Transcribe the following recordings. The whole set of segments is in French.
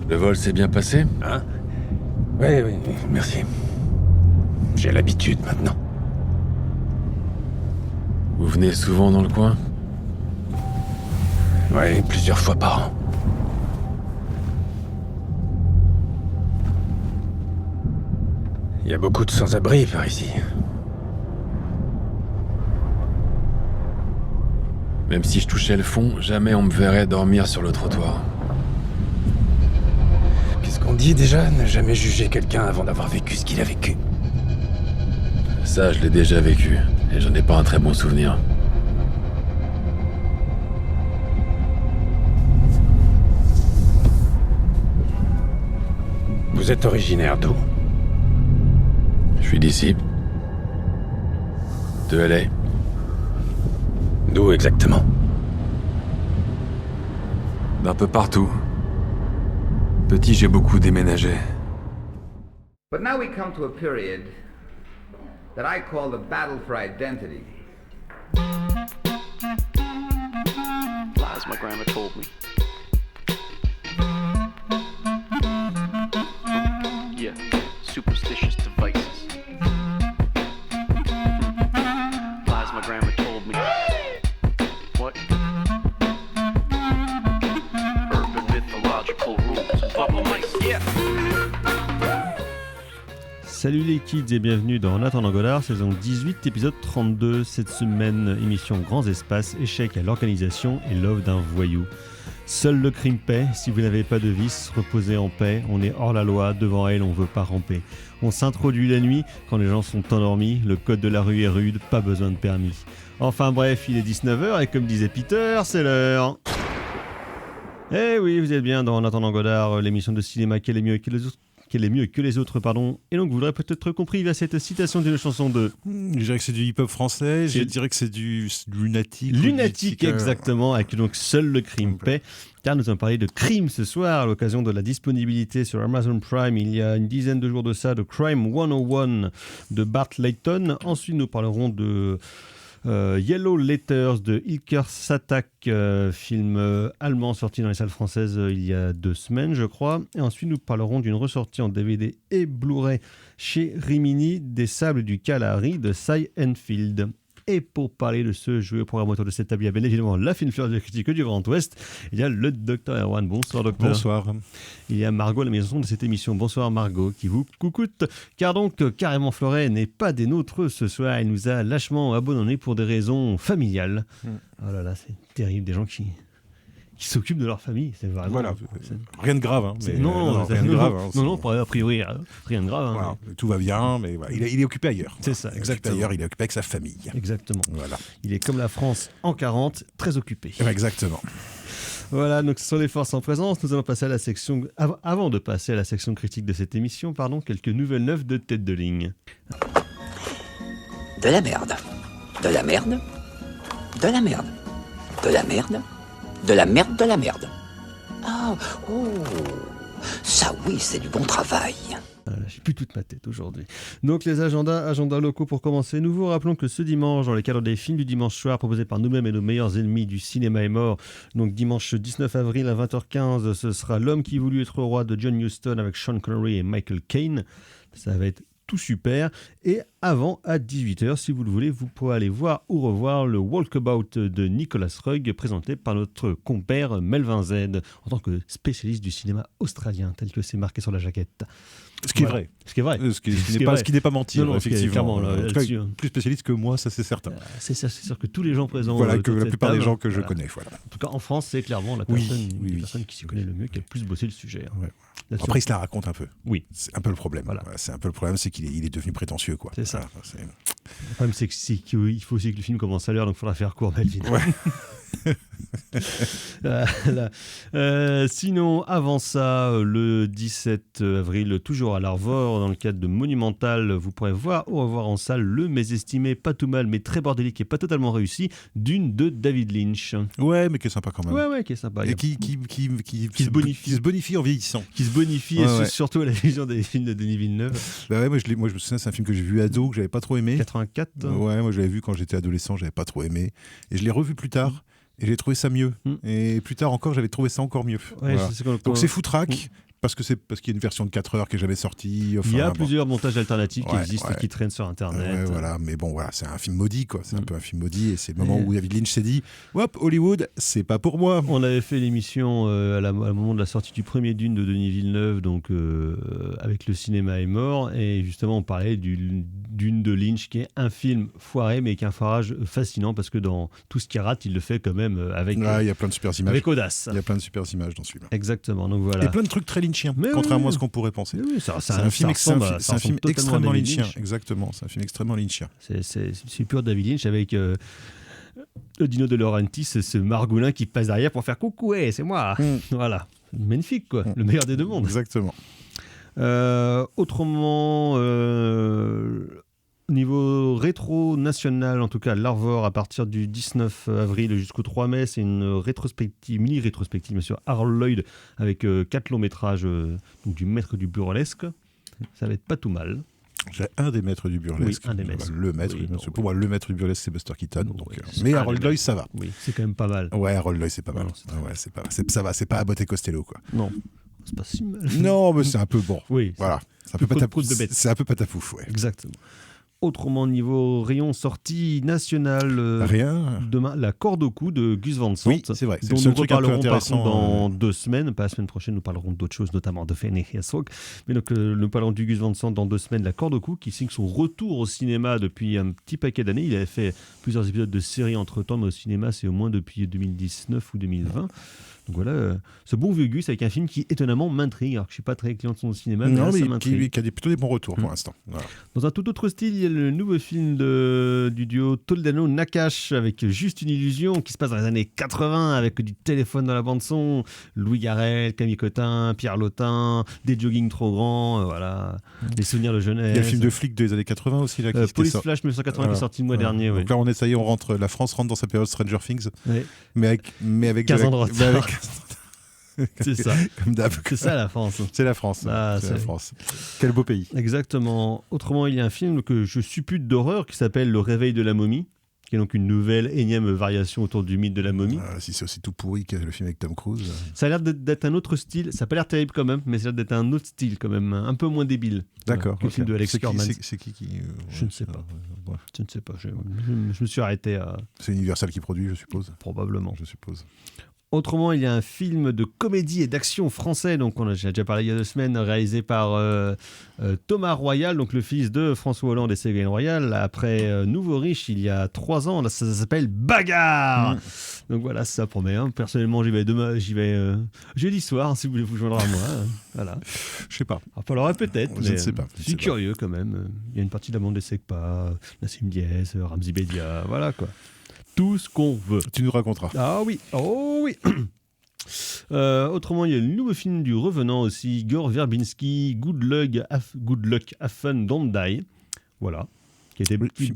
Le vol s'est bien passé ? Hein? Oui, merci. J'ai l'habitude maintenant. Vous venez souvent dans le coin ? Oui, plusieurs fois par an. Il y a beaucoup de sans-abri par ici. Même si je touchais le fond, jamais on me verrait dormir sur le trottoir. Qu'est-ce qu'on dit déjà? Ne jamais juger quelqu'un avant d'avoir vécu ce qu'il a vécu. Ça, je l'ai déjà vécu, et j'en ai pas un très bon souvenir. Vous êtes originaire d'où? Je suis d'ici. De LA. D'où exactement? D'un peu partout. Petit, j'ai beaucoup déménagé. But now we come to a period that I call the battle for identity. Lies my grandma told me. Yeah, superstitious devices. Lies my grandma told me. What? Urban mythological rules. Bubble mice. Yeah. Salut les kids et bienvenue dans En attendant Godard, saison 18, épisode 32. Cette semaine, émission Grands Espaces, échec à l'organisation et l'œuvre d'un voyou. Seul le crime paie, si vous n'avez pas de vice, reposez en paix, on est hors la loi, devant elle on veut pas ramper. On s'introduit la nuit, quand les gens sont endormis, le code de la rue est rude, pas besoin de permis. Enfin bref, il est 19h et comme disait Peter, c'est l'heure. Eh oui, vous êtes bien dans En attendant Godard, l'émission de cinéma qu'elle est mieux que les autres. Et donc vous l'aurez peut-être compris via cette citation d'une chanson de... Je dirais que c'est du hip-hop français, je dirais que c'est du lunatique. Lunatique, exactement, avec donc Seul le crime paie. Car nous allons parler de crime ce soir, à l'occasion de la disponibilité sur Amazon Prime, il y a une dizaine de jours de ça, de Crime 101 de Bart Layton. Ensuite, nous parlerons de... Yellow Letters de Ilker Satak, film allemand sorti dans les salles françaises il y a 2 semaines je crois. Et ensuite nous parlerons d'une ressortie en DVD et Blu-ray chez Rimini des Sables du Kalahari de Cy Enfield. Et pour parler de ce jeu programme autour de cette table, il y a bien évidemment la fine fleur de critique du Grand Ouest. Il y a le Dr Erwan. Bonsoir docteur. Bonsoir. Il y a Margot, la maison de cette émission. Bonsoir Margot, qui vous coucoute. Car donc, Carrément Fleuret n'est pas des nôtres ce soir. Elle nous a lâchement abandonnés pour des raisons familiales. Oh là là, c'est terrible. Des gens qui s'occupent de leur famille. C'est vraiment, voilà, rien de grave. Hein, mais rien de grave. Hein, non, a priori, rien de grave. Voilà, Hein, tout va bien, mais voilà, il est occupé ailleurs. C'est ça, exactement. Il est occupé avec sa famille. Exactement. Voilà. Il est comme la France en 40, très occupé. Exactement. Voilà, donc ce sont les forces en présence. Nous allons passer à la section... Avant de passer à la section critique de cette émission, quelques nouvelles neuves de tête de ligne. De la merde. De la merde. De la merde. De la merde. De la merde, de la merde. Ah, oh, ça oui, c'est du bon travail. J'ai plus toute ma tête aujourd'hui. Donc les agendas locaux pour commencer. Nous vous rappelons que ce dimanche, dans le cadre des films du dimanche soir proposés par nous-mêmes et nos meilleurs ennemis du cinéma est mort, donc dimanche 19 avril à 20h15, ce sera L'homme qui voulut être roi de John Huston avec Sean Connery et Michael Caine. Ça va être tout super. Et avant, à 18h, si vous le voulez, vous pourrez aller voir ou revoir le Walkabout de Nicolas Rugg, présenté par notre compère Melvin Z, en tant que spécialiste du cinéma australien, tel que c'est marqué sur la jaquette. Ce qui est vrai. Ce qui est vrai. Ce qui n'est pas mentir, non, effectivement. Clairement, en tout cas, plus spécialiste que moi, ça c'est certain. C'est sûr que tous les gens présents... Voilà, que la plupart des gens que je connais. Voilà. En tout cas, en France, c'est clairement la personne qui s'y connaît le mieux, qui a le plus bossé le sujet. Hein. Ouais. Après, il se la raconte un peu. Oui. C'est un peu le problème. Voilà. C'est un peu le problème, c'est qu'il est devenu prétentieux, quoi. C'est ça. Voilà, le problème, c'est qu'il faut aussi que le film commence à l'heure, donc il faudra faire court, Melvin. Ouais. Sinon, avant ça, le 17 avril, toujours à l'Arvor, dans le cadre de Monumental, vous pourrez voir ou revoir en salle le mésestimé, pas tout mal, mais très bordélique et pas totalement réussi, Dune de David Lynch. Ouais, mais qui est sympa quand même. Ouais, qui est sympa. Et qui se bonifie en vieillissant. Qui se bonifie, et surtout à la vision des films de Denis Villeneuve. Bah ouais, moi je me souviens, c'est un film que j'ai vu ado, que j'avais pas trop aimé. 84. Ouais, moi je l'avais vu quand j'étais adolescent, j'avais pas trop aimé. Et je l'ai revu plus tard. Et j'ai trouvé ça mieux. Et plus tard encore, j'avais trouvé ça encore mieux. Ouais, voilà. Donc c'est foutraque, parce qu'il y a une version de 4 heures qui n'est jamais sortie. Enfin, Il y a bon. plusieurs montages alternatifs qui Ouais, existent ouais. et qui traînent sur Internet. Ouais, voilà, mais bon, voilà, c'est un film maudit, quoi. C'est un peu un film maudit, et c'est le moment où David Lynch s'est dit, hop, Hollywood, c'est pas pour moi. On avait fait l'émission à au moment de la sortie du premier Dune de Denis Villeneuve, donc avec Le cinéma est mort, et justement on parlait du Dune de Lynch, qui est un film foiré, mais qui a un foirage fascinant, parce que dans tout ce qu'il rate, il le fait quand même avec, Ouais, il y a plein de super images. avec audace. Il y a plein de super images dans ce film. Exactement, donc voilà. Et plein de trucs très lynchiens, Mais contrairement oui. à ce qu'on pourrait penser. Oui, C'est un film extrêmement David lynchien. Lynch. Exactement, c'est un film extrêmement lynchien. C'est pur David Lynch avec le Dino De Laurentiis, ce margoulin qui passe derrière pour faire coucou, hey, c'est moi. Voilà, magnifique quoi, le meilleur des deux mondes. Exactement. Autrement, niveau rétro national, en tout cas, l'Arvor, à partir du 19 avril jusqu'au 3 mai, c'est une rétrospective, mini-rétrospective, bien sûr, Harold Lloyd, avec 4 longs métrages donc du maître du burlesque. Ça va être pas tout mal. J'ai un des maîtres du burlesque. Oui, un des maîtres. Le maître, Oui, bien non, sûr. oui. Pour moi, le maître du burlesque, c'est Buster Keaton. Donc, c'est mais un Harold des Lloyd, maîtres. ça va. Oui, c'est quand même pas mal. Ouais, Harold Lloyd, c'est pas mal. Non, c'est Ah ouais, c'est pas, ça va, c'est pas Abbott et Costello, quoi. Non, c'est pas si mal. Non, mais c'est un peu bon. Oui, Voilà. C'est un peu peu prout de bête. c'est un peu patapouf, ouais. exactement. Autrement, niveau rayon sortie nationale, Rien. demain, La corde au cou de Gus Van Sant, Oui, c'est vrai. C'est dont le seul nous truc un peu reparlerons par intéressant. contre dans 2 semaines. Pas la semaine prochaine, nous parlerons d'autres choses, notamment de Fanny Herzog. Mais donc, nous parlerons du Gus Van Sant dans 2 semaines. La corde au cou, qui signe son retour au cinéma depuis un petit paquet d'années. Il avait fait plusieurs épisodes de série entre-temps, mais au cinéma, c'est au moins depuis 2019 ou 2020. Donc voilà, ce bon vieux Gus avec un film qui étonnamment m'intrigue, alors que je suis pas très client de son cinéma, mais Non, là, ça mais m'intrigue. qui a plutôt des bons retours pour l'instant. Voilà. Dans un tout autre style, il y a le nouveau film du duo Toledano-Nakash avec Juste une illusion qui se passe dans les années 80 avec du téléphone dans la bande-son, Louis Garrel, Camille Cotin, Pierre Lotin, des joggings trop grands, voilà, des souvenirs de jeunesse. Il y a le film de flic des années 80 aussi. Là, qui est Police sorti. Flash 1980 Voilà. qui est sorti le mois Voilà. dernier. Donc Ouais. là, on est, ça y est, la France rentre dans sa période Stranger Things, Ouais, mais avec 15 de la- ans de retard. mais avec- c'est ça, comme d'hab. c'est ça la France. C'est la France. Ah, c'est la c'est- France. Quel beau pays. Exactement. Autrement, il y a un film que je suppute d'horreur qui s'appelle Le Réveil de la momie, qui est donc une nouvelle énième variation autour du mythe de la momie. Si c'est aussi tout pourri que le film avec Tom Cruise. Ça a l'air d'être un autre style. Ça n'a pas l'air terrible quand même, mais ça a l'air d'être un autre style quand même, un peu moins débile. D'accord. Que le film de Alex C'est qui- Kurman. c'est qui Je ne sais pas. ouais. Je ne sais pas. Je me suis arrêté à C'est Universal qui produit, je suppose. probablement. Je suppose. Autrement, il y a un film de comédie et d'action français, donc j'ai déjà parlé il y a 2 semaines, réalisé par Thomas Royal, donc le fils de François Hollande et Ségolène Royal. Après Nouveau Riche, il y a 3 ans, là, ça s'appelle Bagarre. Donc voilà, ça promet. Hein. Personnellement, j'y vais jeudi soir, si vous voulez vous joindre à moi. Voilà. Je sais pas. On parlera peut-être, Je mais ne sais pas. je suis curieux quand même. Il y a une partie de la bande des Secpa, Nassim Diaz, Ramzi Bedia, voilà quoi. Tout ce qu'on veut. Tu nous raconteras. Ah oui, oh oui. Autrement, il y a le nouveau film du Revenant aussi, Gore Verbinski, Good Luck, Have Fun, Don't Die. Voilà. Qui était Oui,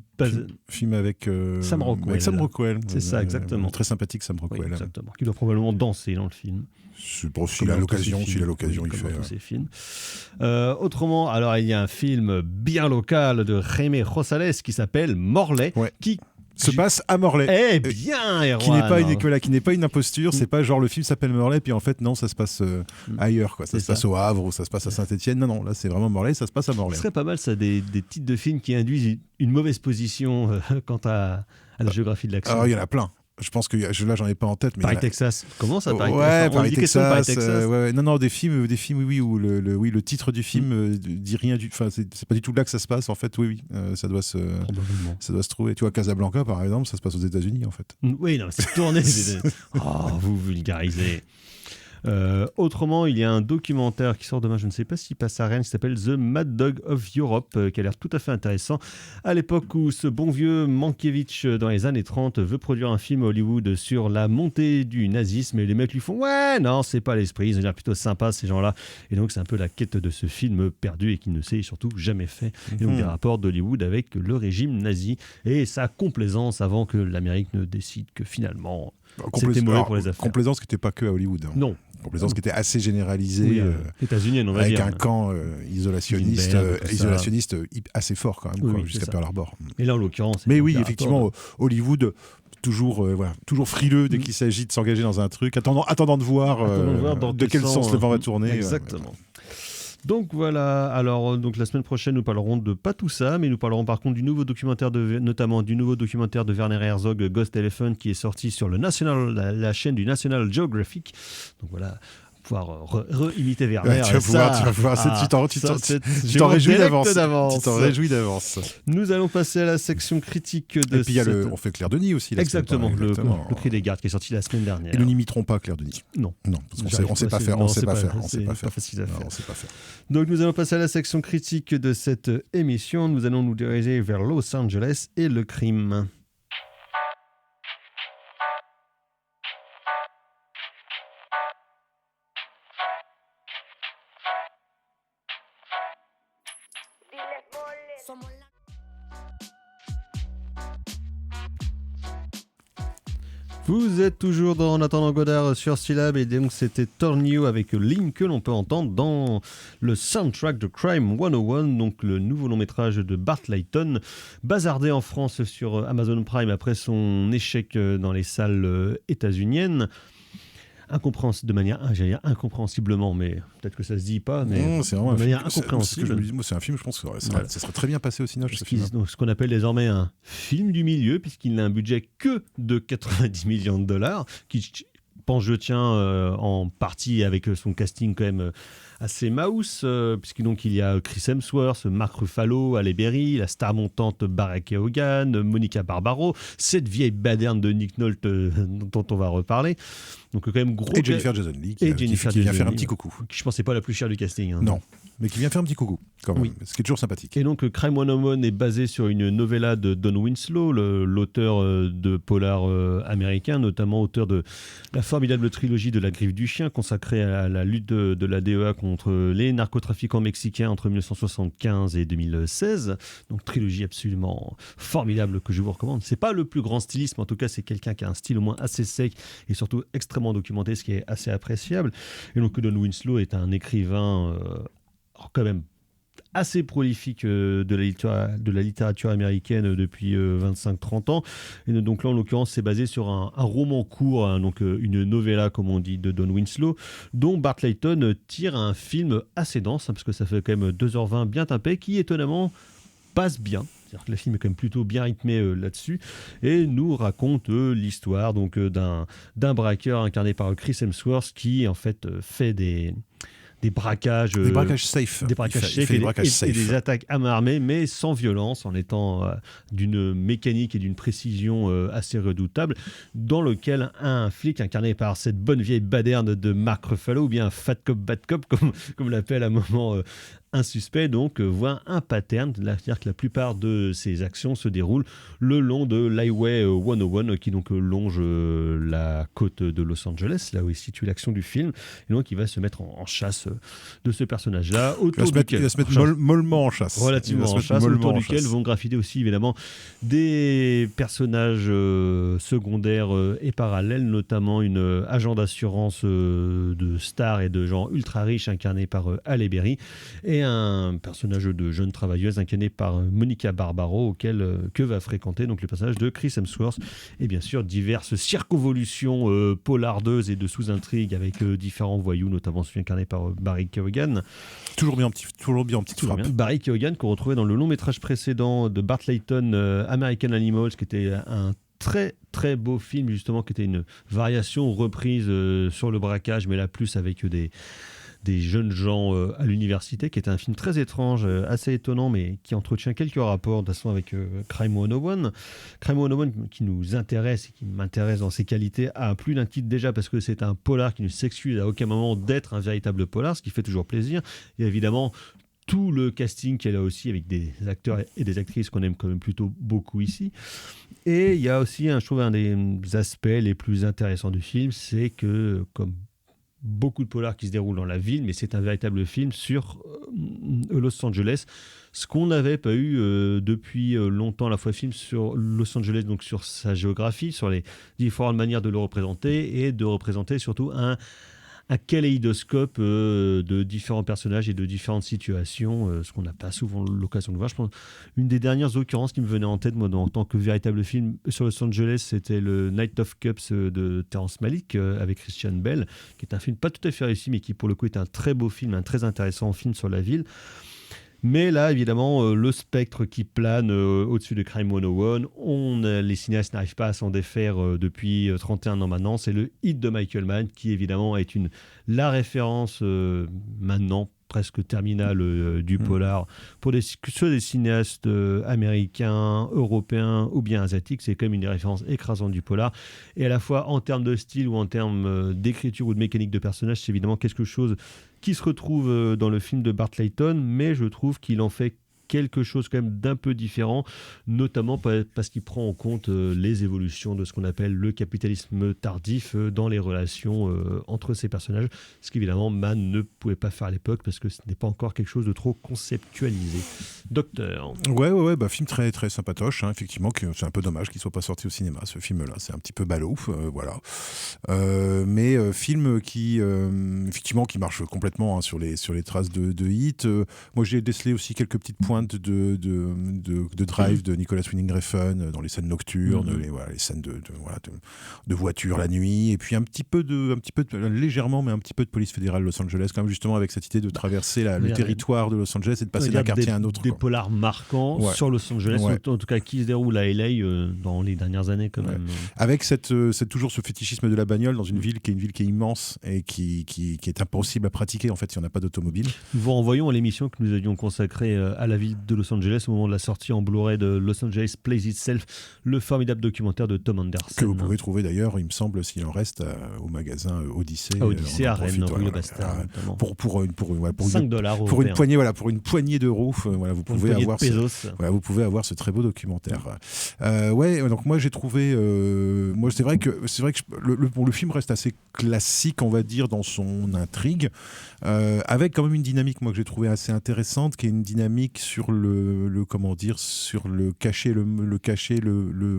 film avec Sam Rockwell. avec Sam Rockwell. C'est ça, exactement. Très sympathique, Sam Oui, Rockwell. exactement. Qui doit probablement danser dans le film. Bon, s'il a Comme dans l'occasion, tous ses s'il a films. l'occasion, Oui, il comme fait. dans tous ses films. Autrement, alors il y a un film bien local de Jaime Rosales qui s'appelle Morlaix, Ouais. qui Se passe à Morlaix. est bien, Qui n'est pas Erwan. qui n'est pas une imposture, c'est pas genre le film s'appelle Morlaix puis en fait non, ça se passe ailleurs quoi. Ça C'est se passe ça. au Havre ou ça se passe à Saint-Étienne. Non, là c'est vraiment Morlaix, ça se passe à Ce Morlaix. serait pas mal ça, des titres de films qui induisent une mauvaise position quant à la géographie de l'action. Alors il y en a plein. Je pense que là j'en ai pas en tête mais il y Paris en a- Texas. Comment ça, Paris Ouais, Texas? On Paris dit question de Paris Texas. Texas. Ouais. Non, des films, oui, où le titre du film dit rien du. Enfin, c'est pas du tout là que ça se passe. En fait, oui, ça doit se trouver. Tu vois, Casablanca, par exemple, ça se passe aux États-Unis, en fait. Oui, non, mais c'est tourné. Oh, vous vulgarisez. Autrement, il y a un documentaire qui sort demain, je ne sais pas s'il passe à Rennes, qui s'appelle The Mad Dog of Europe, qui a l'air tout à fait intéressant. À l'époque où ce bon vieux Mankiewicz, dans les années 30, veut produire un film à Hollywood sur la montée du nazisme, et les mecs lui font « Ouais, non, c'est pas l'esprit, ils ont l'air plutôt sympas, ces gens-là. » Et donc, c'est un peu la quête de ce film perdu et qui ne s'est surtout jamais fait. Et donc, des rapports d'Hollywood avec le régime nazi et sa complaisance avant que l'Amérique ne décide que finalement, c'était mauvais pour les affaires. Complaisance qui n'était pas que à Hollywood. Hein. Non. Complaisance qui était assez généralisée. Oui, états-unienne, on va avec dire. un camp isolationniste, Lindbergh, tout ça. isolationniste assez fort quand même, Oui, quoi, oui, jusqu'à c'est Pearl ça. Harbor. Et là, en l'occurrence... Mais c'est oui, Pearl effectivement, Harbor. Hollywood, toujours frileux dès qu'il s'agit de s'engager dans un truc, attendant de voir, de quel sens le vent va tourner. Exactement. Donc voilà, alors donc la semaine prochaine nous parlerons de pas tout ça, mais nous parlerons par contre du nouveau documentaire notamment du nouveau documentaire de Werner Herzog, Ghost Elephant, qui est sorti sur le la chaîne du National Geographic. Donc voilà, pouvoir re-imiter Werner. Tu vas pouvoir, tu t'en réjouis d'avance. Nous allons passer à la section critique de et puis on fait Claire Denis aussi. Exactement, le cri des gardes qui est sorti la semaine dernière. Et nous n'imiterons pas Claire Denis. Non, parce qu'on sait pas faire. On sait pas faire. Donc nous allons passer à la section critique de cette émission. Nous allons nous diriger vers Los Angeles et le crime. Vous êtes toujours dans En attendant Godard sur Syllab, et donc c'était Torn You avec Link que l'on peut entendre dans le soundtrack de Crime 101, donc le nouveau long métrage de Bart Layton, bazardé en France sur Amazon Prime après son échec dans les salles états-uniennes. De manière incompréhensiblement, mais peut-être que ça se dit pas, mais non, c'est vraiment de manière incompréhensible. C'est un film, je pense que ça serait très bien passé au cinéma. Ce qu'on appelle désormais un film du milieu, puisqu'il n'a un budget que de 90 millions de dollars, qui pense, je tiens, en partie avec son casting quand même assez mouse, puisque donc il y a Chris Hemsworth, Mark Ruffalo, Halle Berry, la star montante Barack Keoghan, Monica Barbaro, cette vieille baderne de Nick Nolte dont on va reparler. Donc quand même gros. Et Jennifer Jason Leigh qui vient faire un petit coucou. Qui je pense n'est pas la plus chère du casting. Hein. Non, mais qui vient faire un petit coucou quand même, oui. Ce qui est toujours sympathique. Et donc Crime 101 est basé sur une novella de Don Winslow, l'auteur de polar américain, notamment auteur de la formidable trilogie de La Griffe du Chien, consacrée à la lutte de la DEA contre les narcotrafiquants mexicains entre 1975 et 2016. Donc trilogie absolument formidable que je vous recommande. C'est pas le plus grand styliste, mais en tout cas c'est quelqu'un qui a un style au moins assez sec et surtout extrêmement documenté, ce qui est assez appréciable. Et donc Don Winslow est un écrivain quand même assez prolifique de la littérature américaine depuis 25-30 ans. Et donc là, en l'occurrence, c'est basé sur un roman court, hein, donc une novella, comme on dit, de Don Winslow, dont Bart Layton tire un film assez dense, hein, parce que ça fait quand même 2h20 bien tapé, qui étonnamment passe bien. C'est-à-dire que le film est quand même plutôt bien rythmé là-dessus, et nous raconte l'histoire donc d'un braqueur incarné par Chris Hemsworth qui en fait fait des braquages safe. Des braquages safe et des attaques à main armée, mais sans violence, en étant d'une mécanique et d'une précision assez redoutable, dans lequel un flic incarné par cette bonne vieille baderne de Mark Ruffalo, ou bien Fat Cop, Bad Cop, comme l'appelle à un moment un suspect, donc voit un pattern, c'est-à-dire que la plupart de ses actions se déroulent le long de l'Highway 101, qui donc longe la côte de Los Angeles, là où est située l'action du film, et donc il va se mettre en chasse de ce personnage-là, il va se mettre mollement en chasse. Relativement en chasse, autour duquel vont graffiter aussi évidemment des personnages secondaires et parallèles, notamment une agent d'assurance de stars et de gens ultra riches incarné par Halle Berry, et un personnage de jeune travailleuse incarné par Monica Barbaro, que va fréquenter donc le personnage de Chris Hemsworth, et bien sûr diverses circonvolutions polardeuses et de sous-intrigues avec différents voyous, notamment celui incarné par Barry Keoghan. Toujours bien en petite frappe. Barry Keoghan qu'on retrouvait dans le long métrage précédent de Bart Layton, American Animals, qui était un très très beau film justement, qui était une variation reprise sur le braquage, mais là plus avec des jeunes gens à l'université, qui est un film très étrange, assez étonnant, mais qui entretient quelques rapports de toute façon avec Crime 101. Crime 101 qui nous intéresse et qui m'intéresse dans ses qualités à plus d'un titre déjà, parce que c'est un polar qui ne s'excuse à aucun moment d'être un véritable polar, ce qui fait toujours plaisir. Et évidemment, tout le casting qui est là aussi, avec des acteurs et des actrices qu'on aime quand même plutôt beaucoup ici. Et il y a aussi, je trouve, un des aspects les plus intéressants du film, c'est que, comme beaucoup de polars qui se déroulent dans la ville, mais c'est un véritable film sur Los Angeles, ce qu'on n'avait pas eu depuis longtemps, à la fois film sur Los Angeles, donc sur sa géographie, sur les différentes manières de le représenter, et de représenter surtout un un kaléidoscope de différents personnages et de différentes situations, ce qu'on n'a pas souvent l'occasion de voir. Je pense une des dernières occurrences qui me venait en tête, moi, en tant que véritable film sur Los Angeles, c'était le Night of Cups de Terrence Malick avec Christian Bale, qui est un film pas tout à fait réussi, mais qui pour le coup est un très beau film, un très intéressant film sur la ville. Mais là, évidemment, le spectre qui plane au-dessus de Crime 101, les cinéastes n'arrivent pas à s'en défaire depuis 31 ans maintenant. C'est le hit de Michael Mann, qui évidemment est la référence maintenant presque terminale du polar. Pour ceux des cinéastes américains, européens ou bien asiatiques, c'est quand même une des références écrasantes du polar. Et à la fois en termes de style ou en termes d'écriture ou de mécanique de personnage, c'est évidemment quelque chose qui se retrouve dans le film de Bart Layton, mais je trouve qu'il en fait quelque chose quand même d'un peu différent, notamment parce qu'il prend en compte les évolutions de ce qu'on appelle le capitalisme tardif dans les relations entre ces personnages, ce qu'évidemment Mann ne pouvait pas faire à l'époque parce que ce n'est pas encore quelque chose de trop conceptualisé. Docteur. Ouais, film très très sympatoche, hein, effectivement, c'est un peu dommage qu'il soit pas sorti au cinéma, ce film-là, c'est un petit peu ballot, voilà. Mais film qui effectivement qui marche complètement, hein, sur les traces de hit. Moi j'ai décelé aussi quelques petites pointes de Drive de Nicolas Winding Refn dans les scènes nocturnes, les scènes de voitures la nuit, et puis légèrement, mais un petit peu de police fédérale Los Angeles, quand même, justement avec cette idée de traverser le territoire de Los Angeles et de passer d'un quartier à un autre. Des polars marquants sur Los Angeles, en tout cas qui se déroulent à LA dans les dernières années quand même. Avec toujours ce fétichisme de la bagnole dans une ville qui est immense et qui est impossible à pratiquer en fait si on n'a pas d'automobile. Nous vous renvoyons à l'émission que nous avions consacrée à la ville de Los Angeles au moment de la sortie en Blu-ray de Los Angeles Plays Itself, le formidable documentaire de Tom Anderson. Que vous pouvez trouver d'ailleurs, il me semble, s'il en reste, au magasin Odyssée. Odyssée à Rennes, rue Le Bastard. Pour $5 pour une poignée, pour une poignée d'euros, vous pouvez avoir vous pouvez avoir ce très beau documentaire. Donc moi j'ai trouvé, c'est vrai que le film reste assez classique, on va dire, dans son intrigue, avec quand même une dynamique, moi, que j'ai trouvé assez intéressante, qui est une dynamique sur le caché, le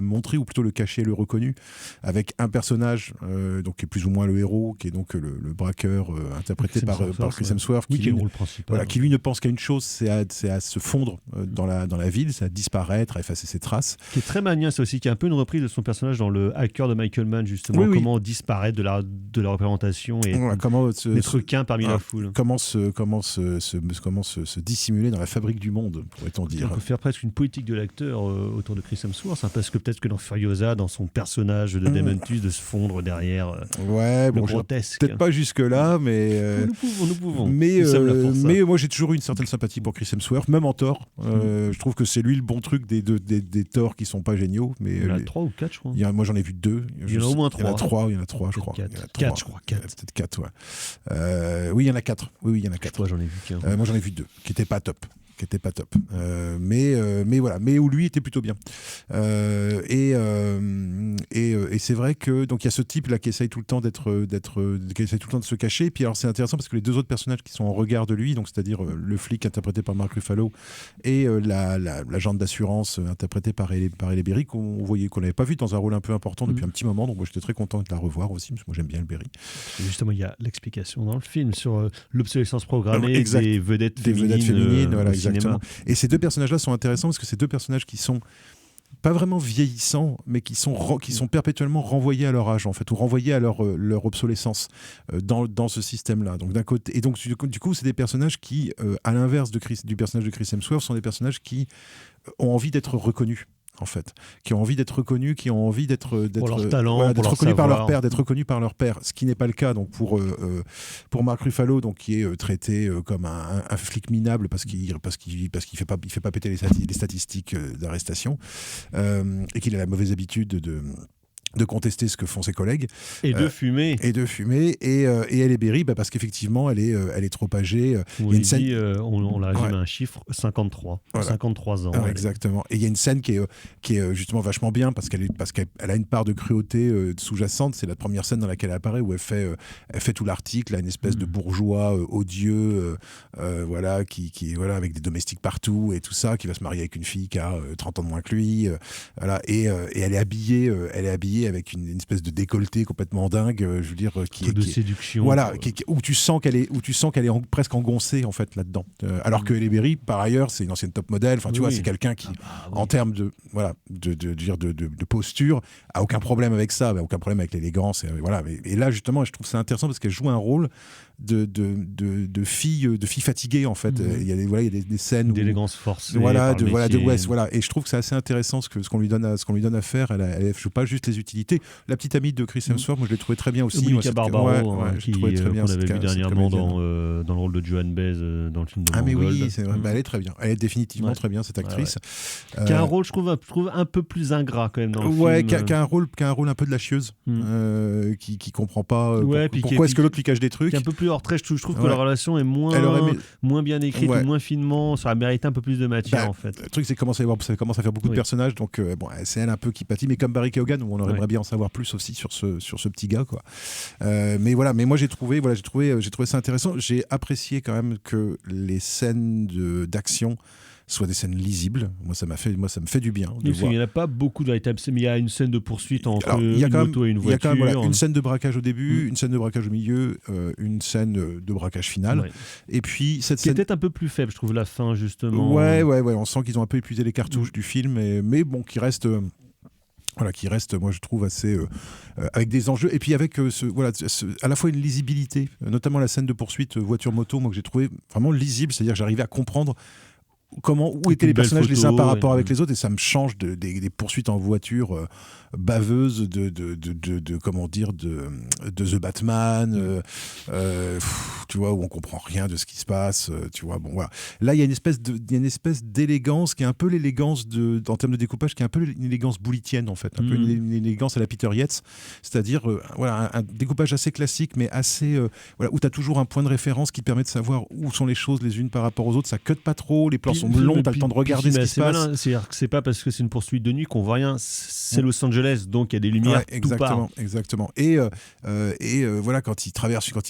montré, ou plutôt le caché, le reconnu, avec un personnage donc qui est plus ou moins le héros, qui est donc le braqueur interprété par Chris Hemsworth, qui lui ne pense qu'à une chose, c'est à se fondre dans la ville, c'est à disparaître, à effacer ses traces. Qui est très maniaque aussi, qui est un peu une reprise de son personnage dans le Hacker de Michael Mann, justement, comment disparaître de la représentation et d'être qu'un parmi la foule. Comment se dissimuler dans la fabrique du monde, pourrait-on dire. On peut faire presque une politique de l'acteur autour de Chris Hemsworth, parce que peut-être que dans Furiosa, dans son personnage de Dementus, de se fondre derrière le grotesque. Peut-être pas jusque-là, mais... Nous pouvons. Mais moi, j'ai toujours eu une certaine sympathie pour Chris Hemsworth, même en Thor. Je trouve que c'est lui le bon truc des Thor qui sont pas géniaux. Mais il y en a 3 ou 4, je crois. Moi, j'en ai vu 2. Il y en a au moins 3. Il y en a 3, je crois. 4, je crois. Peut-être 4, ouais. Oui, il y en a 4. Oui, il y en a 4. Moi, j'en ai vu qu'un. Moi, j'en ai vu 2, qui n'étaient pas top. Mais voilà, mais où lui était plutôt bien, et c'est vrai que donc il y a ce type là qui essaye tout le temps qui essaye tout le temps de se cacher. Et puis alors c'est intéressant parce que les deux autres personnages qui sont en regard de lui, donc c'est-à-dire le flic interprété par Mark Ruffalo et l'agente d'assurance interprétée par Halle Berry, qu'on n'avait pas vu dans un rôle un peu important depuis un petit moment, donc moi j'étais très content de la revoir aussi parce que moi j'aime bien Halle Berry. Et justement, il y a l'explication dans le film sur l'obsolescence programmée des vedettes féminines, voilà, exactement. Et ces deux personnages-là sont intéressants parce que c'est deux personnages qui sont pas vraiment vieillissants, mais qui sont perpétuellement renvoyés à leur âge, en fait, ou renvoyés à leur obsolescence dans ce système-là. Donc d'un côté, et donc du coup, c'est des personnages qui, à l'inverse du personnage de Chris Hemsworth, sont des personnages qui ont envie d'être reconnus. En fait, qui ont envie d'être reconnus, qui ont envie d'être leur talent, d'être reconnus par leur père, d'être reconnus par leur père, ce qui n'est pas le cas donc pour Mark Ruffalo, donc qui est traité comme un flic minable parce qu'il fait pas péter les statistiques d'arrestation, et qu'il a la mauvaise habitude de contester ce que font ses collègues et de fumer et Halle Berry, parce qu'effectivement elle est trop âgée. On la résume à un chiffre 53 ans. Ouais, exactement. Et il y a une scène qui est justement vachement bien parce qu'elle a une part de cruauté sous-jacente. C'est la première scène dans laquelle elle apparaît, où elle fait tout l'article, une espèce de bourgeois odieux, qui avec des domestiques partout et tout ça, qui va se marier avec une fille qui a 30 ans de moins que lui, et elle est habillée habillé avec une espèce de décolleté complètement dingue, je veux dire, de séduction. Voilà, où tu sens qu'elle est presque engoncée en fait là-dedans. Alors que Halle Berry, par ailleurs, c'est une ancienne top modèle. Enfin, tu vois, c'est quelqu'un qui, en termes de posture, a aucun problème avec ça, aucun problème avec l'élégance. Et là, justement, je trouve ça intéressant parce qu'elle joue un rôle de fille fatiguée en fait. Il y a des scènes d'élégance forcée. Et je trouve que c'est assez intéressant ce qu'on lui donne à faire. Elle joue pas juste les utilités. La petite amie de Chris Hemsworth, moi je l'ai trouvé très bien aussi. Monica Barbaro, qu'on avait vu dernièrement dans le rôle de Joan Baez dans le film de Mangold. Mais oui, c'est vrai. Elle est très bien. Elle est définitivement très bien cette actrice. Qui a un rôle, je trouve un peu plus ingrat quand même dans le film. Qui a un rôle un peu de la chieuse, qui comprend pas pourquoi est-ce que l'autre lui cache des trucs. Qui est un peu plus hors trait. Je trouve que la relation est moins bien écrite, ou moins finement. Ça aurait mérité un peu plus de matière en fait. Le truc, c'est que ça commence à faire beaucoup de personnages, donc c'est elle un peu qui pâtit, mais comme Barry Keoghan, où on aimerait bien en savoir plus aussi sur ce petit gars, quoi. Mais moi j'ai trouvé ça intéressant. J'ai apprécié quand même que les scènes d'action soient des scènes lisibles. Moi, ça me fait du bien. Il n'y en a pas beaucoup de véritables scènes, mais il y a une scène de poursuite entre une moto et une voiture. Il y a quand même une scène de braquage au début, une scène de braquage au milieu, une scène de braquage final. Ouais. Et puis cette scène... Qui est peut-être un peu plus faible, je trouve, la fin, justement. Ouais. On sent qu'ils ont un peu épuisé les cartouches du film, mais bon, qui reste... moi je trouve assez avec des enjeux, et puis avec à la fois une lisibilité, notamment la scène de poursuite voiture-moto, moi que j'ai trouvé vraiment lisible, c'est-à-dire que j'arrivais à comprendre où étaient les personnages les uns par rapport avec les autres, et ça me change des poursuites en voiture baveuses de The Batman, tu vois, où on comprend rien de ce qui se passe, tu vois. Bon, voilà. Là, il y a une espèce d'élégance qui est un peu l'élégance en termes de découpage, qui est un peu une élégance boulitienne en fait, un peu une élégance à la Peter Yates, c'est-à-dire un découpage assez classique, mais assez où tu as toujours un point de référence qui permet de savoir où sont les choses les unes par rapport aux autres. Ça cut pas trop, les plans sont longs, t'as le temps de regarder ce qui se passe. C'est-à-dire que c'est pas parce que c'est une poursuite de nuit qu'on voit rien. C'est Los Angeles, donc il y a des lumières. Exactement. Et voilà, quand il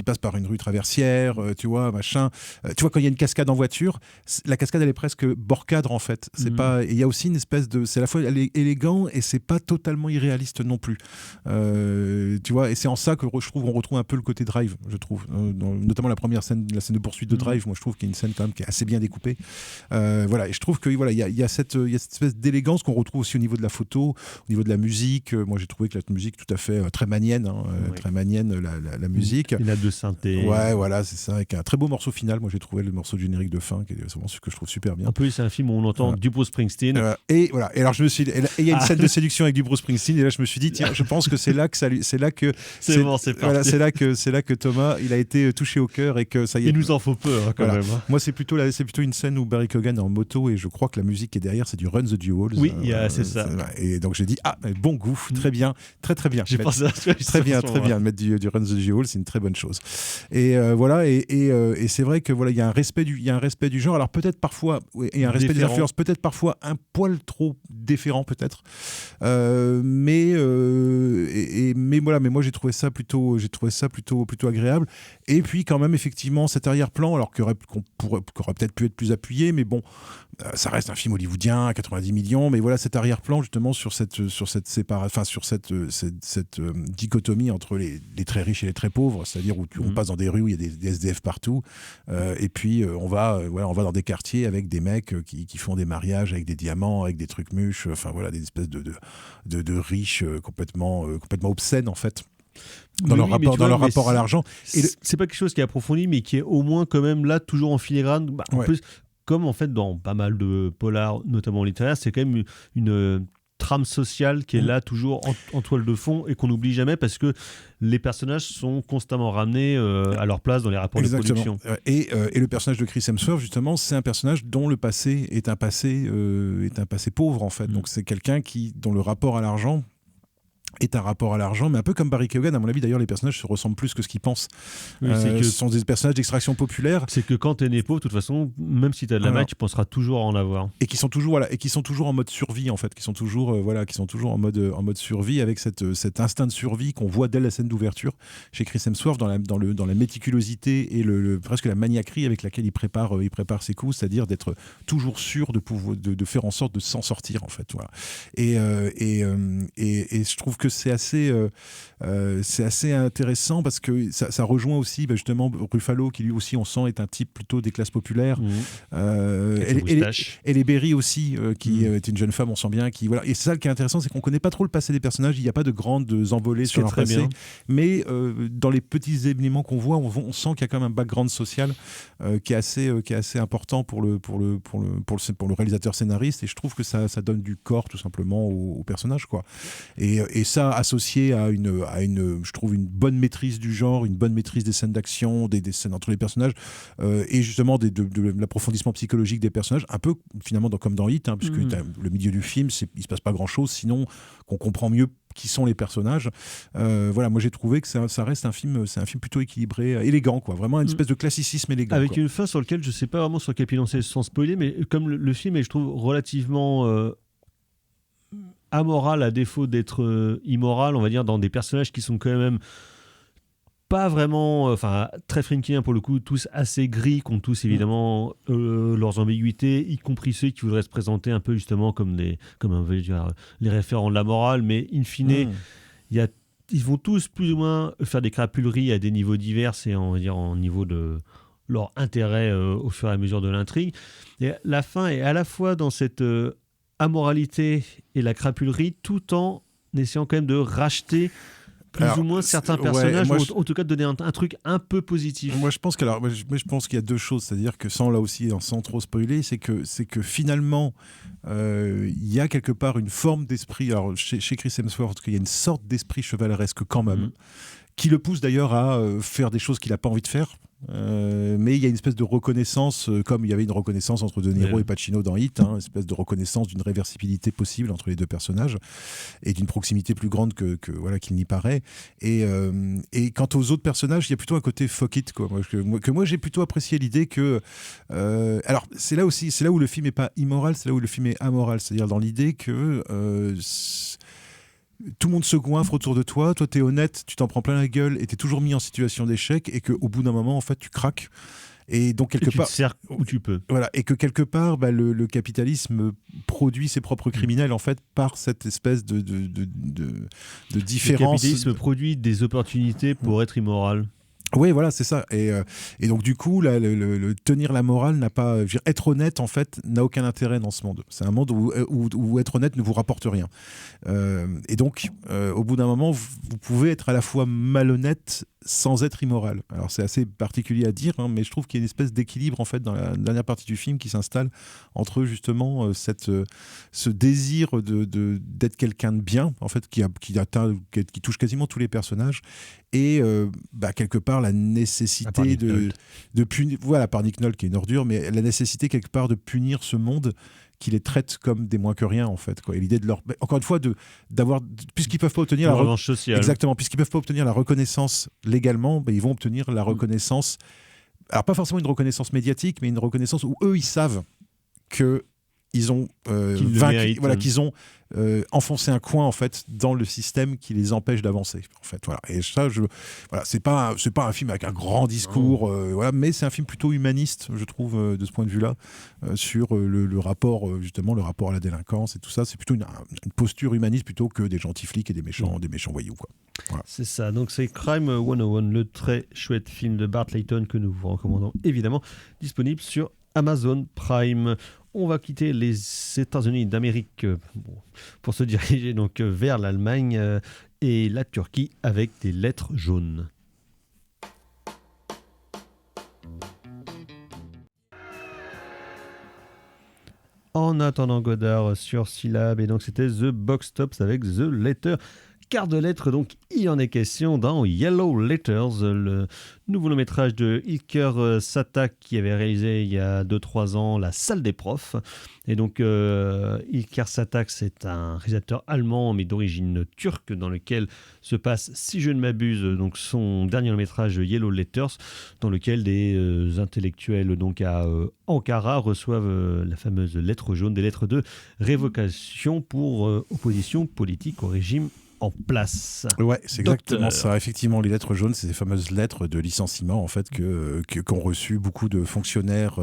passe par une rue traversière, tu vois, machin. Tu vois, quand il y a une cascade en voiture, la cascade elle est presque bord cadre en fait. C'est pas. Il y a aussi une espèce de. C'est à la fois elle est élégant et c'est pas totalement irréaliste non plus. Tu vois, et c'est en ça que je trouve on retrouve un peu le côté Drive, je trouve, notamment la première scène, la scène de poursuite de Drive. Moi, je trouve qu'il y a une scène quand même qui est assez bien découpée. Voilà, et je trouve que voilà, il y a cette espèce d'élégance qu'on retrouve aussi au niveau de la photo, au niveau de la musique. Moi, j'ai trouvé que la musique tout à fait très manienne, très manienne la musique. Il a de synthé. Ouais, voilà, c'est ça, avec un très beau morceau final. Moi, j'ai trouvé le morceau de générique de fin, qui est vraiment ce que je trouve super bien. Un peu, c'est un film où on entend du Bruce Springsteen. Et voilà. Et alors, je me suis, et il y a une scène de séduction avec du Bruce Springsteen, et là, je me suis dit, tiens, je pense que c'est là que Thomas, il a été touché au cœur et que ça y est. Il nous en faut peu, quand même. Moi, c'est plutôt une scène où Barry Keoghan est en moto, et je crois que la musique qui est derrière, c'est du Run the Jewels. Oui, c'est ça. Et donc j'ai dit bon goût, très bien, très bien. J'ai pensé à ça. Très bien, mettre du Run the Jewels, c'est une très bonne chose. Et voilà, et c'est vrai que voilà, il y a un respect du genre. Alors peut-être parfois, et un respect des influences, peut-être parfois un poil trop déférent peut-être. Mais voilà, mais moi j'ai trouvé ça plutôt agréable. Et puis quand même effectivement cet arrière-plan, alors qu'aurait peut-être pu être plus appuyé, mais bon, ça reste un film hollywoodien à 90 millions, mais voilà cet arrière-plan justement sur cette dichotomie entre les très riches et les très pauvres, c'est-à-dire où on passe dans des rues où il y a des SDF partout, et puis on va dans des quartiers avec des mecs qui font des mariages avec des diamants, avec des trucs mûches, enfin voilà, des espèces de riches complètement obscènes en fait. Dans leur rapport à l'argent. C'est pas quelque chose qui est approfondi, mais qui est au moins quand même là, toujours en filigrane. En plus, comme en fait dans pas mal de polars, notamment littéraires, c'est quand même une trame sociale qui est là toujours en toile de fond et qu'on n'oublie jamais parce que les personnages sont constamment ramenés à leur place dans les rapports de production. Et le personnage de Chris Hemsworth, justement, c'est un personnage dont le passé est un passé pauvre en fait. Donc c'est quelqu'un dont le rapport à l'argent est un rapport à l'argent, mais un peu comme Barry Keoghan, à mon avis d'ailleurs les personnages se ressemblent plus que ce qu'ils pensent. Ce sont des personnages d'extraction populaire. C'est que quand t'es né pauvre, de toute façon, même si t'as de la maille, tu penseras toujours à en avoir. Et qui sont toujours en mode survie en fait, qui sont toujours en mode survie, avec cet instinct de survie qu'on voit dès la scène d'ouverture chez Chris Hemsworth, dans la méticulosité et presque la maniaquerie avec laquelle il prépare ses coups, c'est-à-dire d'être toujours sûr de faire en sorte de s'en sortir en fait. Voilà. Et je trouve que c'est assez intéressant parce que ça rejoint aussi justement Ruffalo, qui lui aussi, on sent, est un type plutôt des classes populaires. Et les Berry aussi, qui est une jeune femme, on sent bien. Voilà. Et c'est ça qui est intéressant, c'est qu'on ne connaît pas trop le passé des personnages. Il n'y a pas de grandes envolées sur leur passé. Bien. Mais dans les petits éléments qu'on voit, on sent qu'il y a quand même un background social qui est assez important pour le réalisateur scénariste. Et je trouve que ça donne du corps tout simplement au personnage, quoi. Et ça, associé à je trouve une bonne maîtrise du genre, une bonne maîtrise des scènes d'action, des scènes entre les personnages, et justement de l'approfondissement psychologique des personnages, un peu finalement comme dans Hit, puisque le milieu du film, il se passe pas grand chose, sinon qu'on comprend mieux qui sont les personnages. Voilà, moi j'ai trouvé que ça reste un film plutôt équilibré, élégant, quoi. Vraiment une espèce de classicisme élégant. Avec quoi. Une fin sur laquelle je sais pas vraiment sur quel pied lancer sans spoiler, mais comme le film est, je trouve, relativement amoral à défaut d'être immoral, on va dire, dans des personnages qui sont quand même pas vraiment, très Frinkien pour le coup, tous assez gris, qui ont tous évidemment leurs ambiguïtés, y compris ceux qui voudraient se présenter un peu justement comme on veut dire, les référents de la morale, mais in fine, ils vont tous plus ou moins faire des crapuleries à des niveaux divers et on va dire en niveau de leur intérêt au fur et à mesure de l'intrigue. Et la fin est à la fois dans cette amoralité et la crapulerie, tout en essayant quand même de racheter plus ou moins certains personnages, ou en tout cas de donner un truc un peu positif. Moi je pense qu'il y a deux choses, c'est-à-dire que sans trop spoiler, c'est que finalement il y a quelque part une forme d'esprit, alors chez Chris Hemsworth, qu'il y a une sorte d'esprit chevaleresque quand même, qui le pousse d'ailleurs à faire des choses qu'il n'a pas envie de faire. Mais il y a une espèce de reconnaissance, comme il y avait une reconnaissance entre De Niro et Pacino dans Hit, une espèce de reconnaissance d'une réversibilité possible entre les deux personnages et d'une proximité plus grande qu'il n'y paraît. Et quant aux autres personnages, il y a plutôt un côté fuck it, quoi. Que moi j'ai plutôt apprécié l'idée que alors c'est là où le film n'est pas immoral, c'est là où le film est amoral, c'est-à-dire dans l'idée que tout le monde se goinfre autour de toi t'es honnête, tu t'en prends plein la gueule et t'es toujours mis en situation d'échec, et qu'au bout d'un moment en fait tu craques, et donc quelque part tu te sers où tu peux, voilà, et que quelque part le capitalisme produit ses propres criminels en fait par cette espèce de différence. Le capitalisme produit des opportunités pour être immoral. Oui, voilà, c'est ça. Et donc, du coup, le tenir la morale n'a pas. Être honnête, en fait, n'a aucun intérêt dans ce monde. C'est un monde où être honnête ne vous rapporte rien. Et donc, au bout d'un moment, vous pouvez être à la fois malhonnête sans être immoral. Alors, c'est assez particulier à dire, mais je trouve qu'il y a une espèce d'équilibre, en fait, dans la dernière partie du film qui s'installe entre, justement, ce désir d'être quelqu'un de bien, en fait, qui touche quasiment tous les personnages, et quelque part la nécessité de punir, voilà, par Nick Nolte qui est une ordure, mais la nécessité quelque part de punir ce monde qui les traite comme des moins que rien, en fait, quoi. Et l'idée de leur, encore une fois, puisqu'ils peuvent pas obtenir la revanche sociale. Exactement, puisqu'ils peuvent pas obtenir la reconnaissance légalement, ils vont obtenir la reconnaissance, alors pas forcément une reconnaissance médiatique, mais une reconnaissance où eux ils savent que ils ont vaincu, voilà, qu'ils ont enfoncé un coin en fait dans le système qui les empêche d'avancer, en fait, voilà. Et ça, c'est pas un film avec un grand discours, voilà, mais c'est un film plutôt humaniste, je trouve, de ce point de vue-là, sur le rapport, justement, le rapport à la délinquance et tout ça. C'est plutôt une posture humaniste plutôt que des gentils flics et des méchants voyous, quoi. Voilà. C'est ça. Donc c'est Crime 101, le très chouette film de Bart Layton que nous vous recommandons évidemment, disponible sur Amazon Prime. On va quitter les États-Unis d'Amérique pour se diriger donc vers l'Allemagne et la Turquie avec des lettres jaunes. En attendant Godard sur Syllab, et donc c'était The Box Tops avec The Letter. Quart de lettres, donc il en est question dans Yellow Letters, le nouveau long métrage de Ilker Satak qui avait réalisé il y a 2-3 ans La Salle des Profs. Et donc Ilker Satak, c'est un réalisateur allemand mais d'origine turque, dans lequel se passe, si je ne m'abuse, donc son dernier long métrage Yellow Letters, dans lequel des intellectuels donc à Ankara reçoivent la fameuse lettre jaune, des lettres de révocation pour opposition politique au régime en place. Ouais, c'est exactement Docteur. ça. Effectivement, les lettres jaunes, c'est ces fameuses lettres de licenciement en fait qu'ont reçu beaucoup de fonctionnaires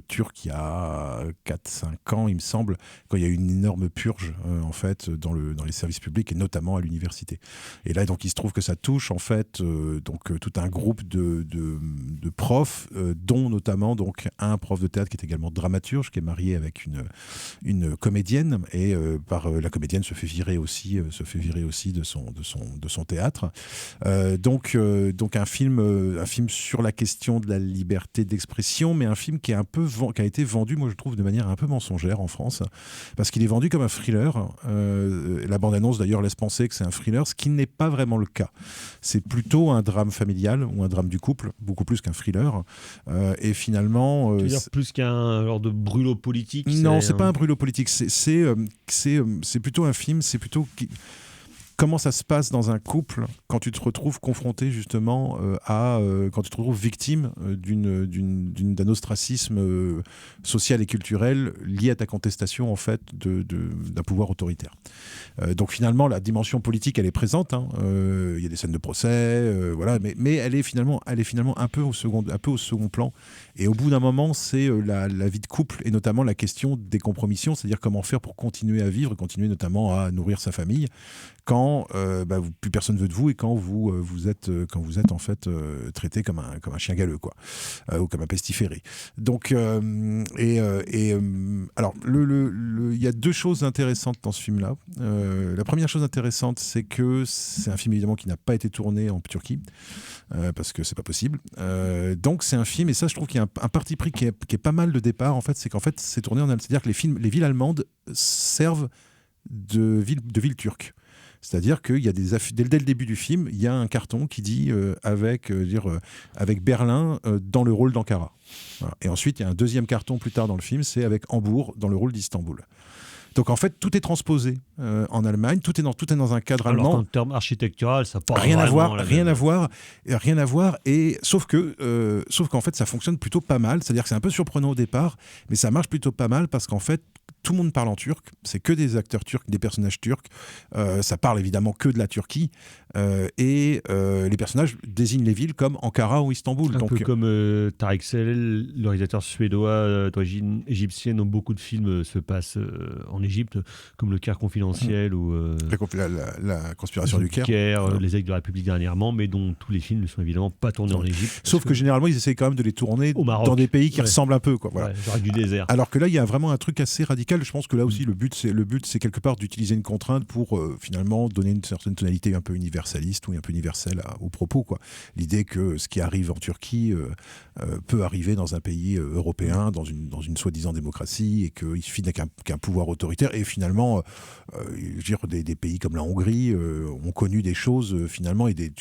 turcs il y a 4-5 ans, il me semble, quand il y a eu une énorme purge en fait dans les services publics et notamment à l'université. Et là, donc, il se trouve que ça touche en fait tout un groupe de profs, dont notamment donc un prof de théâtre qui est également dramaturge, qui est marié avec une comédienne, et la comédienne se fait virer aussi de son théâtre. Donc un film sur la question de la liberté d'expression, mais un film qui a été vendu, moi je trouve, de manière un peu mensongère en France, parce qu'il est vendu comme un thriller. La bande-annonce d'ailleurs laisse penser que c'est un thriller, ce qui n'est pas vraiment le cas. C'est plutôt un drame familial ou un drame du couple, beaucoup plus qu'un thriller. Et finalement, Tu veux dire plus qu'un genre de brûlot politique? non, c'est pas un brûlot politique. C'est plutôt un film. C'est plutôt comment ça se passe dans un couple quand tu te retrouves confronté justement quand tu te retrouves victime d'un ostracisme social et culturel lié à ta contestation en fait d'un pouvoir autoritaire. Donc finalement la dimension politique elle est présente. Il y a des scènes de procès, voilà, mais elle est finalement un peu au second plan. Et au bout d'un moment, c'est la vie de couple et notamment la question des compromissions, c'est-à-dire comment faire pour continuer à vivre, continuer notamment à nourrir sa famille quand plus personne veut de vous et quand vous êtes en fait traité comme un chien galeux, quoi, ou comme un pestiféré. Donc alors il y a deux choses intéressantes dans ce film-là. La première chose intéressante, c'est que c'est un film évidemment qui n'a pas été tourné en Turquie parce que c'est pas possible. Donc c'est un film, et ça je trouve qu'il y a un parti pris qui est pas mal de départ en fait, c'est qu'en fait c'est tourné en Allemagne, c'est-à-dire que les villes allemandes servent de villes turques. C'est-à-dire qu'il y a dès le début du film, il y a un carton qui dit avec Berlin dans le rôle d'Ankara. Voilà. Et ensuite, il y a un deuxième carton plus tard dans le film, c'est avec Hambourg dans le rôle d'Istanbul. Donc en fait, tout est transposé en Allemagne, tout est dans un cadre allemand. Alors qu'en termes architectural, ça n'a pas rien à voir. Et sauf qu'en fait, ça fonctionne plutôt pas mal. C'est-à-dire que c'est un peu surprenant au départ, mais ça marche plutôt pas mal parce qu'en fait, tout le monde parle en turc, c'est que des acteurs turcs, des personnages turcs, ça parle évidemment que de la Turquie, et les personnages désignent les villes comme Ankara ou Istanbul. Un peu comme Tarek Saleh, le réalisateur suédois d'origine égyptienne, dont beaucoup de films se passent en Égypte, comme Le Caire confidentiel ou la conspiration du Caire, Les Aigles de la République dernièrement, mais dont tous les films ne sont évidemment pas tournés en Égypte. Sauf que généralement, ils essayent quand même de les tourner au Maroc, dans des pays qui ressemblent un peu, quoi. Voilà. Genre du désert. Alors que là, il y a vraiment un truc assez radical. Je pense que là aussi, le but, c'est quelque part d'utiliser une contrainte pour finalement donner une certaine tonalité un peu universaliste ou un peu universelle au propos, quoi. L'idée que ce qui arrive en Turquie peut arriver dans un pays européen, dans une soi-disant démocratie, et qu'il suffit qu'un pouvoir autoritaire. Et finalement, je veux dire, des pays comme la Hongrie ont connu des choses finalement, et des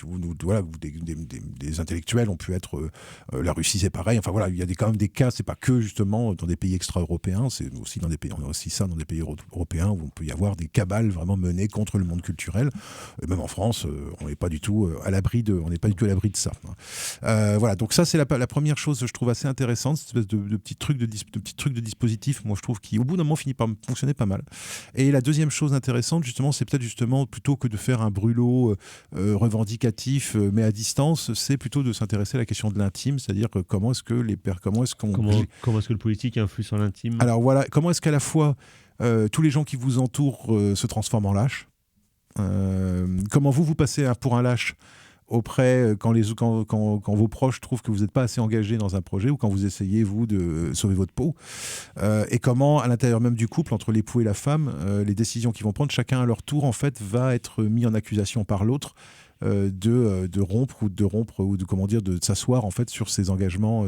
intellectuels ont pu être. La Russie, c'est pareil. Enfin voilà, il y a quand même des cas. C'est pas que justement dans des pays extra-européens. C'est aussi dans des pays. On a aussi ça dans des pays européens où on peut y avoir des cabales vraiment menées contre le monde culturel. Et même en France, on n'est pas du tout à l'abri de ça. Voilà. Donc ça, c'est la première chose que je trouve assez intéressante, cette espèce de petits trucs de dispositif. Moi, je trouve qui, au bout d'un moment, finit par fonctionner pas mal. Et la deuxième chose intéressante, justement, c'est peut-être justement plutôt que de faire un brûlot revendicatif, mais à distance, c'est plutôt de s'intéresser à la question de l'intime, c'est-à-dire comment est-ce que le politique influe sur l'intime. Alors voilà, comment est-ce qu'à la fois tous les gens qui vous entourent se transforment en lâches, comment vous passez pour un lâche auprès quand vos proches trouvent que vous n'êtes pas assez engagé dans un projet, ou quand vous essayez vous de sauver votre peau, et comment à l'intérieur même du couple, entre l'époux et la femme, les décisions qu'ils vont prendre chacun à leur tour en fait va être mis en accusation par l'autre de rompre ou de s'asseoir en fait sur ses engagements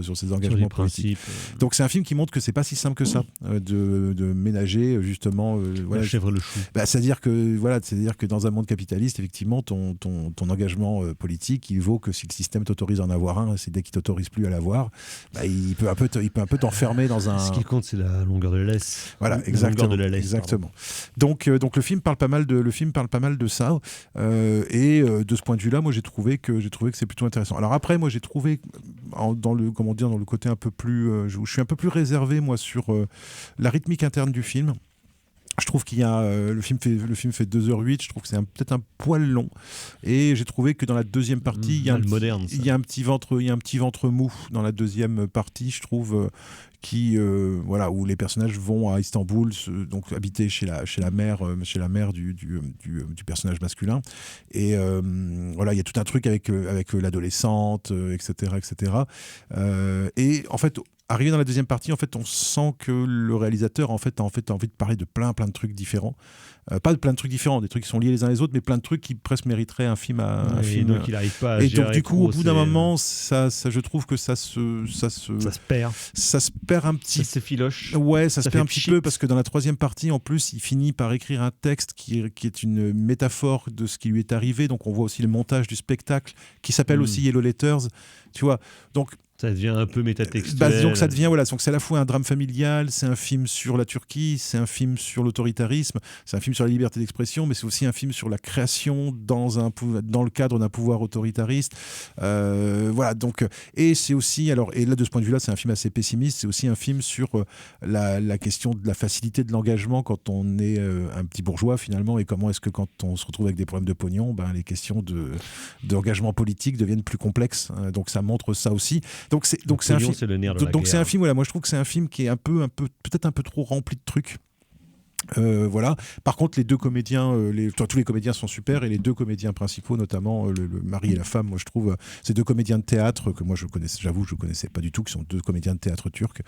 politiques. Donc c'est un film qui montre que c'est pas si simple que ça de ménager justement la chèvre le chou. C'est-à-dire que dans un monde capitaliste, effectivement, ton engagement politique, il vaut que si le système t'autorise à en avoir un, c'est dès qu'il t'autorise plus à l'avoir, il peut un peu t'enfermer dans un. Ce qui compte, c'est la longueur de la laisse. Voilà, exactement. Donc le film parle pas mal de ça, et de ce point de vue-là, moi j'ai trouvé que c'est plutôt intéressant. Alors après, moi j'ai trouvé dans le côté un peu plus, je suis un peu plus réservé moi sur la rythmique interne du film. Je trouve qu'il y a le film fait 2h08, je trouve que c'est peut-être un poil long, et j'ai trouvé que dans la deuxième partie il y a un petit ventre mou dans la deuxième partie, je trouve, où les personnages vont à Istanbul, donc habiter chez la mère du personnage masculin, et il y a tout un truc avec l'adolescente, etc. Et en fait, arrivé dans la deuxième partie, en fait, on sent que le réalisateur a envie de parler de plein de trucs différents. Pas de plein de trucs différents, des trucs qui sont liés les uns les autres, mais plein de trucs qui presque mériteraient un film. Donc il n'arrive pas à et gérer donc du coup, trop, au bout d'un moment, ça, je trouve que ça se perd. Ça se perd un petit. Ça s'effiloche. Ouais, ça se perd un petit cheap. peu, parce que dans la troisième partie, en plus, il finit par écrire un texte qui est une métaphore de ce qui lui est arrivé. Donc on voit aussi le montage du spectacle qui s'appelle aussi Yellow Letters. Tu vois, donc. Ça devient un peu métatextuel. Donc ça devient, donc c'est à la fois un drame familial, c'est un film sur la Turquie, c'est un film sur l'autoritarisme, c'est un film sur la liberté d'expression, mais c'est aussi un film sur la création dans le cadre d'un pouvoir autoritariste. Donc, et c'est aussi, et là de ce point de vue-là, c'est un film assez pessimiste, c'est aussi un film sur la question de la facilité de l'engagement quand on est un petit bourgeois finalement, et comment est-ce que quand on se retrouve avec des problèmes de pognon, les questions d'engagement politique deviennent plus complexes. Donc ça montre ça aussi. Donc c'est un film. C'est le nerf de la guerre. C'est un film. Moi je trouve que c'est un film qui est peut-être un peu trop rempli de trucs. Par contre, les deux comédiens, tous les comédiens sont super, et les deux comédiens principaux, notamment le mari et la femme, moi je trouve ces deux comédiens de théâtre que moi je connaissais pas du tout, qui sont deux comédiens de théâtre turcs,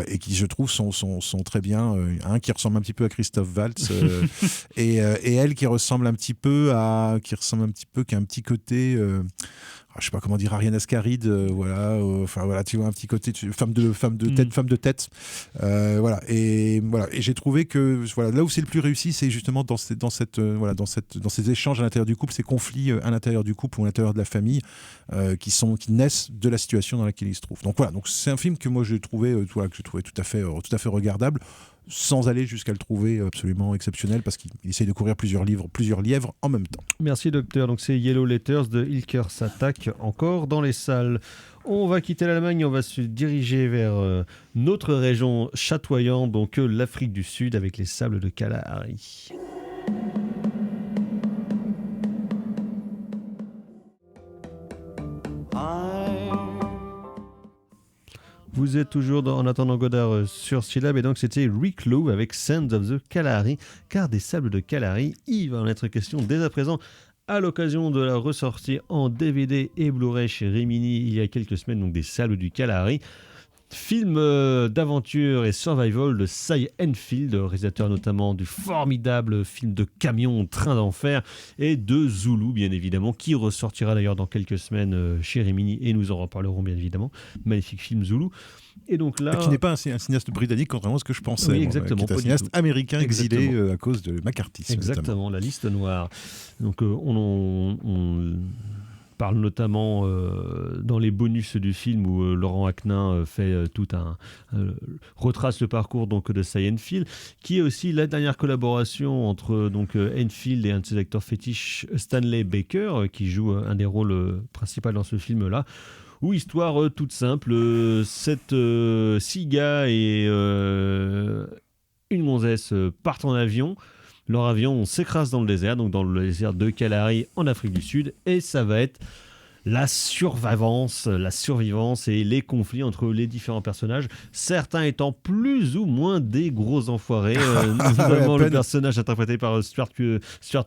et qui je trouve sont très bien. Un qui ressemble un petit peu à Christophe Waltz, et elle qui ressemble un petit peu, qui a un petit côté. Je sais pas comment dire, Ariane Ascaride, tu vois, un petit côté femme de tête, et j'ai trouvé que là où c'est le plus réussi, c'est justement dans ces échanges à l'intérieur du couple, ces conflits à l'intérieur du couple ou à l'intérieur de la famille, qui naissent de la situation dans laquelle ils se trouvent. Donc c'est un film que moi j'ai trouvé tout à fait regardable, sans aller jusqu'à le trouver absolument exceptionnel, parce qu'il essaye de courir plusieurs lièvres en même temps. Merci docteur, donc c'est Yellow Letters de Ilker s'attaque encore dans les salles. On va quitter l'Allemagne, on va se diriger vers notre région chatoyante, donc l'Afrique du Sud, avec les sables de Kalahari. Vous êtes toujours en attendant Godard sur Syllab, et donc c'était Rick Lowe avec Sands of the Kalahari, car des sables de Kalahari, il va en être question dès à présent à l'occasion de la ressortie en DVD et Blu-ray chez Rimini il y a quelques semaines, donc des sables du Kalahari. Film d'aventure et survival de Cy Enfield, réalisateur notamment du formidable film de camion Train d'enfer, et de Zulu bien évidemment, qui ressortira d'ailleurs dans quelques semaines chez Rimini, et nous en reparlerons bien évidemment. Magnifique film Zulu. Et donc là, qui n'est pas un cinéaste britannique, contrairement à ce que je pensais. Oui, exactement. Qui est un cinéaste américain exilé à cause de McCarthy. Exactement, notamment. La liste noire. Donc on parle notamment dans les bonus du film où Laurent Aknin fait retrace le parcours donc de Cy Enfield, qui est aussi la dernière collaboration entre Enfield et un de ses acteurs fétiches, Stanley Baker, qui joue un des rôles principaux dans ce film-là. Ou histoire toute simple, 6 gars et une gonzesse partent en avion. Leur avion s'écrase dans le désert, donc dans le désert de Kalahari en Afrique du Sud, et ça va être la survivance et les conflits entre les différents personnages, certains étant plus ou moins des gros enfoirés, notamment le personnage interprété par Stuart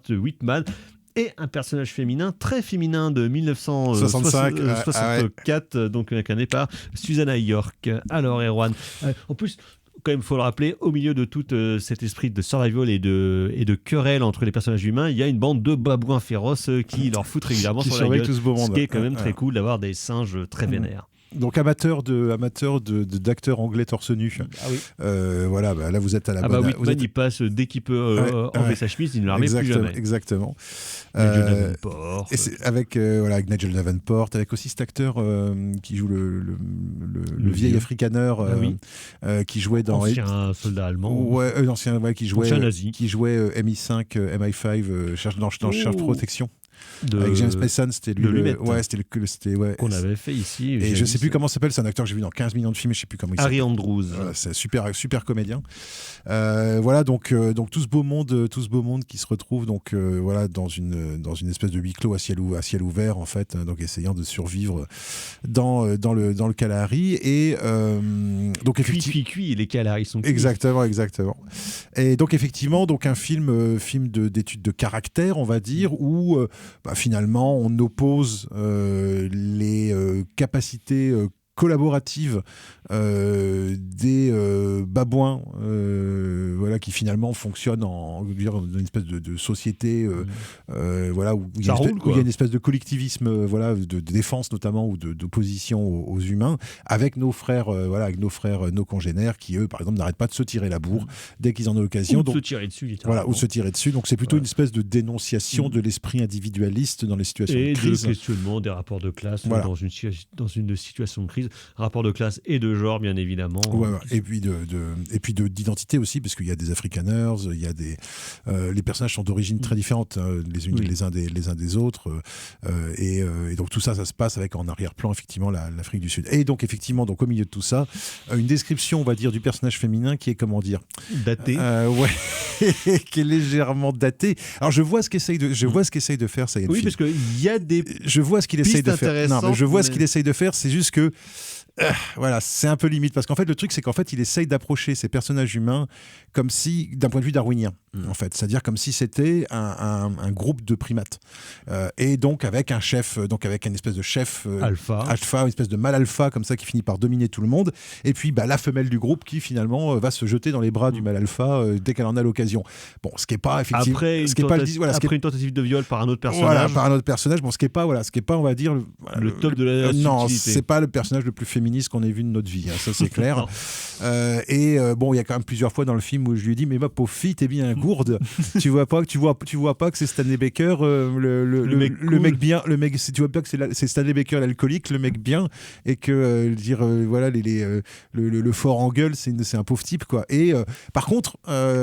Whitman, et un personnage féminin, très féminin, de 1964, donc incarné par Susanna York. Alors Erwan, en plus, quand même, il faut le rappeler, au milieu de tout cet esprit de survival et de querelle entre les personnages humains, il y a une bande de babouins féroces qui leur foutent régulièrement sur la gueule, ce qui est quand même très cool d'avoir des singes très vénères. Donc amateur d'acteurs anglais torse nu. Ah oui. Là vous êtes à la bonne. Whitman, il passe dès qu'il peut enlever sa chemise, il ne la remet plus jamais. Exactement. Nigel Davenport. Et c'est avec Nigel Davenport, avec aussi cet acteur qui joue le vieil africaner, qui jouait dans ancien soldat allemand. Qui jouait MI5, MI5 dans Charge de Protection. avec James Mason, c'était lui, de Lumet. Qu'on avait fait ici. Et je sais plus comment ça s'appelle, c'est un acteur que j'ai vu dans 15 millions de films, je sais plus comment il s'appelle. Harry Andrews. Voilà, c'est super comédien. Voilà, donc tout ce beau monde qui se retrouve donc voilà dans une espèce de huis clos à ciel ouvert en fait, donc essayant de survivre dans le Kalahari et donc effectivement cuit, les Kalahari sont cuits. Exactement. Et donc effectivement, donc un film d'étude de caractère, on va dire, où finalement on oppose les capacités collaborative des babouins voilà, qui finalement fonctionnent dans une espèce de société voilà, où il y a une espèce de collectivisme voilà, de défense notamment ou d'opposition aux humains avec nos frères, nos congénères qui eux par exemple n'arrêtent pas de se tirer la bourre dès qu'ils en ont l'occasion. Ou de se tirer dessus littéralement. Voilà, ou de se tirer dessus. Donc c'est plutôt une espèce de dénonciation de l'esprit individualiste dans les situations de crise. Et de questionnement des rapports de classe dans une situation de crise. Rapport de classe et de genre, bien évidemment. Ouais. Et puis d'identité aussi, parce qu'il y a des Afrikaners, il y a les personnages sont d'origine très différentes, les uns des autres, et donc tout ça se passe avec en arrière-plan effectivement l'Afrique du Sud. Et donc effectivement, donc au milieu de tout ça, une description, on va dire, du personnage féminin qui est comment dire daté, qui est légèrement daté. Alors je vois ce qu'essaye de faire Saïd. Oui, parce que il y a des. Je vois ce qu'il essaye de faire. Non, mais je vois ce qu'il essaye de faire. C'est juste que voilà, c'est un peu limite parce qu'en fait le truc c'est qu'en fait il essaye d'approcher ces personnages humains comme si d'un point de vue darwinien en fait, c'est-à-dire comme si c'était un groupe de primates et donc avec un chef, donc avec une espèce de chef alpha, une espèce de mâle alpha comme ça qui finit par dominer tout le monde et puis la femelle du groupe qui finalement va se jeter dans les bras du mâle alpha dès qu'elle en a l'occasion. Bon, ce qui est pas effectivement après une tentative de viol par un autre personnage. Voilà, par un autre personnage. Bon, ce qui est pas on va dire le top de la non, subtilité. c'est pas le personnage le plus féministe qu'on ait vu de notre vie, hein, ça c'est clair. Bon, il y a quand même plusieurs fois dans le film où je lui ai dit mais ma pauvre fille, t'es bien gourde. tu vois pas que c'est Stanley Baker le mec bien, si tu vois pas que c'est Stanley Baker l'alcoolique, le mec bien, et que voilà le fort en gueule c'est un pauvre type quoi. Et par contre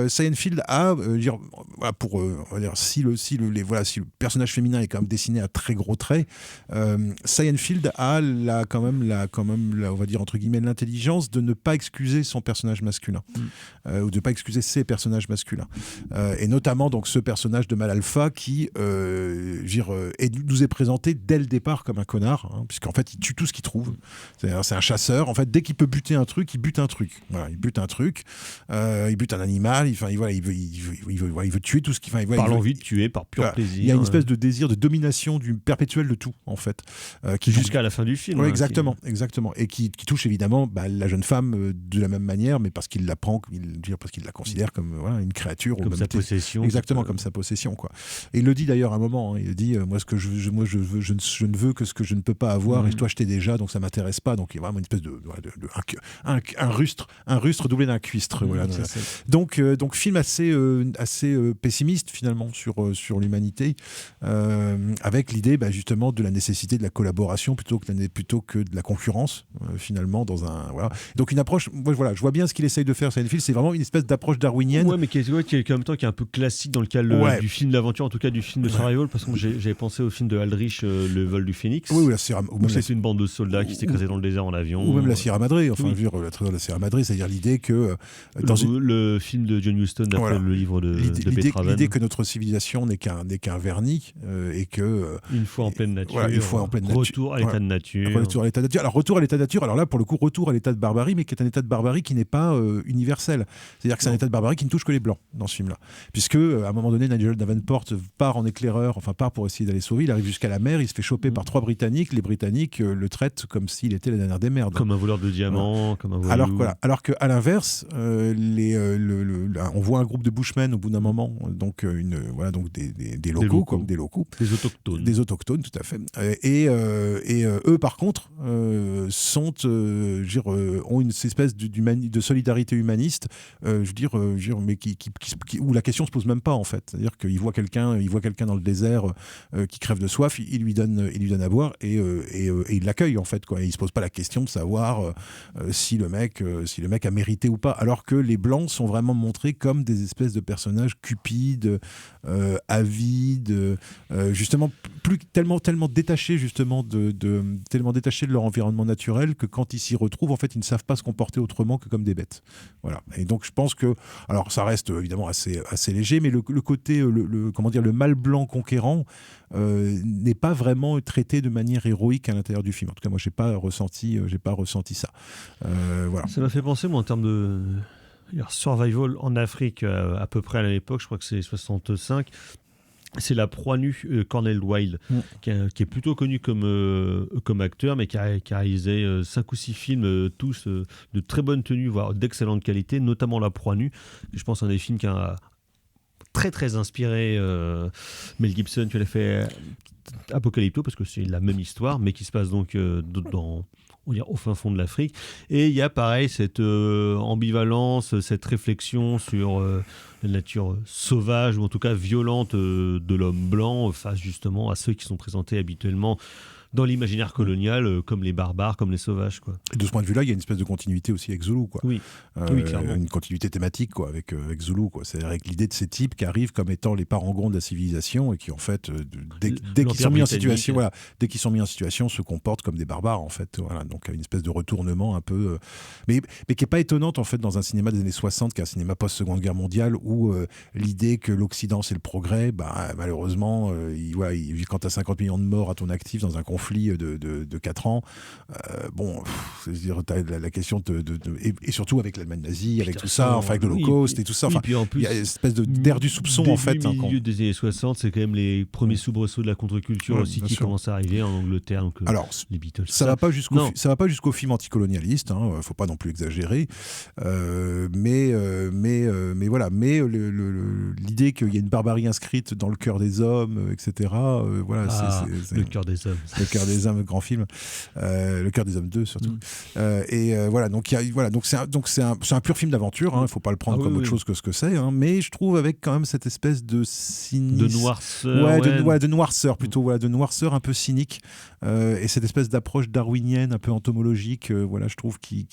Seinfeld a si le personnage féminin est quand même dessiné à très gros traits, Seinfeld a quand même on va dire entre guillemets l'intelligence de ne pas excuser son personnage masculin ou de ne pas excuser ses personnages masculins et notamment donc ce personnage de mâle alpha qui nous est présenté dès le départ comme un connard, hein, puisqu'en fait il tue tout ce qu'il trouve. C'est un chasseur, en fait dès qu'il peut buter un truc, il bute un truc. Voilà, il bute un truc, il bute un animal, il veut tuer tout ce qu'il par l'envie de tuer, par pur plaisir. Il y a une espèce de désir de domination perpétuelle de tout en fait, qui jusqu'à la fin du film. Ouais, exactement. Et qui touche évidemment la jeune femme de la même manière, mais parce qu'il la prend, parce qu'il la considère comme une créature, comme sa possession. Exactement, comme sa possession quoi. Et il le dit d'ailleurs à un moment, hein, il dit moi je ne veux que ce que je ne peux pas avoir, et toi je t'ai déjà, donc ça m'intéresse pas. Donc il y a vraiment une espèce un rustre doublé d'un cuistre. Voilà. Donc film assez pessimiste finalement sur l'humanité, avec l'idée justement de la nécessité de la collaboration plutôt que de la concurrence finalement dans un donc une approche, je vois bien ce qu'il essaye de faire Seinfeld, c'est vraiment une espèce d'approche darwinienne, mais qui est en même temps qui est un peu classique dans le cadre du film d'aventure, en tout cas du film de survival, parce que j'avais pensé au film de Aldrich, Le vol du phénix, où c'est une bande de soldats qui s'est écrasée dans le désert en avion, ou même la Sierra Madre, enfin je veux dire, la trésor de la Sierra Madre, c'est-à-dire l'idée que le film de John Huston d'après le livre de Beethoven, l'idée que notre civilisation n'est qu'un vernis, et que une fois en pleine nature, retour à l'état de nature. Alors retour à l'état de nature, alors là pour le coup retour à l'état de barbarie, mais qui est un état de barbarie qui n'est pas universel. C'est-à-dire que c'est un état de barbarie qui ne touche que les blancs dans ce film-là. Puisque à un moment donné, Nigel Davenport part en éclaireur, part pour essayer d'aller sauver, il arrive jusqu'à la mer, il se fait choper par 3 Britanniques, les Britanniques le traitent comme s'il était la dernière des merdes. Comme un voleur de diamants, comme un voyou. Alors qu'à l'inverse, on voit un groupe de Bushmen au bout d'un moment, donc des locaux. Des autochtones, tout à fait. Et eux, par contre, ont une espèce de solidarité humaniste, mais qui où la question se pose même pas en fait. C'est-à-dire qu'il voit quelqu'un dans le désert qui crève de soif, il lui donne à boire et il l'accueille en fait quoi. Et il se pose pas la question de savoir si le mec a mérité ou pas. Alors que les blancs sont vraiment montrés comme des espèces de personnages cupides, avides, justement tellement détachés justement tellement détachés de leur environnement naturel que quand ils s'y retrouvent en fait ils ne savent pas se comporter autrement que comme des bêtes. Voilà. Et donc je pense que alors ça reste évidemment assez léger, mais le côté comment dire, le mâle blanc conquérant n'est pas vraiment traité de manière héroïque à l'intérieur du film. En tout cas moi j'ai pas ressenti ça. Voilà. Ça m'a fait penser moi en termes de survival en Afrique à peu près à l'époque, je crois que c'est 65. C'est la proie nue Cornel Wilde, qui est plutôt connu comme acteur, mais qui a réalisé 5 ou 6 films, tous de très bonne tenue, voire d'excellente qualité, notamment La proie nue, je pense un des films qui a très très inspiré Mel Gibson, tu l'as fait Apocalypto, parce que c'est la même histoire, mais qui se passe donc au fin fond de l'Afrique. Et il y a pareil cette ambivalence, cette réflexion sur la nature sauvage, ou en tout cas violente de l'homme blanc, face justement à ceux qui sont présentés habituellement dans l'imaginaire colonial comme les barbares, comme les sauvages, quoi. Et de ce point de vue-là, il y a une espèce de continuité aussi avec Zulu, quoi. Oui, clairement. Une continuité thématique, quoi, avec Zulu, quoi. C'est avec l'idée de ces types qui arrivent comme étant les parangons de la civilisation et qui, en fait, dès qu'ils sont mis en situation, se comportent comme des barbares, en fait. Voilà. Donc, une espèce de retournement un peu, mais qui est pas étonnante, en fait, dans un cinéma des années 60, qui est un cinéma post-Seconde Guerre mondiale, où l'idée que l'Occident c'est le progrès, malheureusement, quand tu as 50 millions de morts à ton actif dans un conflit de 4 ans, t'as la question et surtout avec l'Allemagne nazie, avec tout ça, enfin avec l'Holocauste et tout ça, il y a une espèce d'air du soupçon en fait. Milieu des années 60, c'est quand même les premiers soubresauts de la contre-culture aussi qui commencent à arriver en Angleterre, donc alors, les Beatles. Ça va pas jusqu'au film anticolonialiste, faut pas non plus exagérer, mais voilà, l'idée qu'il y a une barbarie inscrite dans le cœur des hommes, etc. Le cœur des hommes. Le cœur des hommes, grand film. Le cœur des hommes 2 surtout. Voilà, donc c'est un pur film d'aventure. Faut pas le prendre comme autre chose que ce que c'est. Mais je trouve avec quand même cette espèce de cynisme, de noirceur, de noirceur plutôt, de noirceur un peu cynique, et cette espèce d'approche darwinienne un peu entomologique. Je trouve qui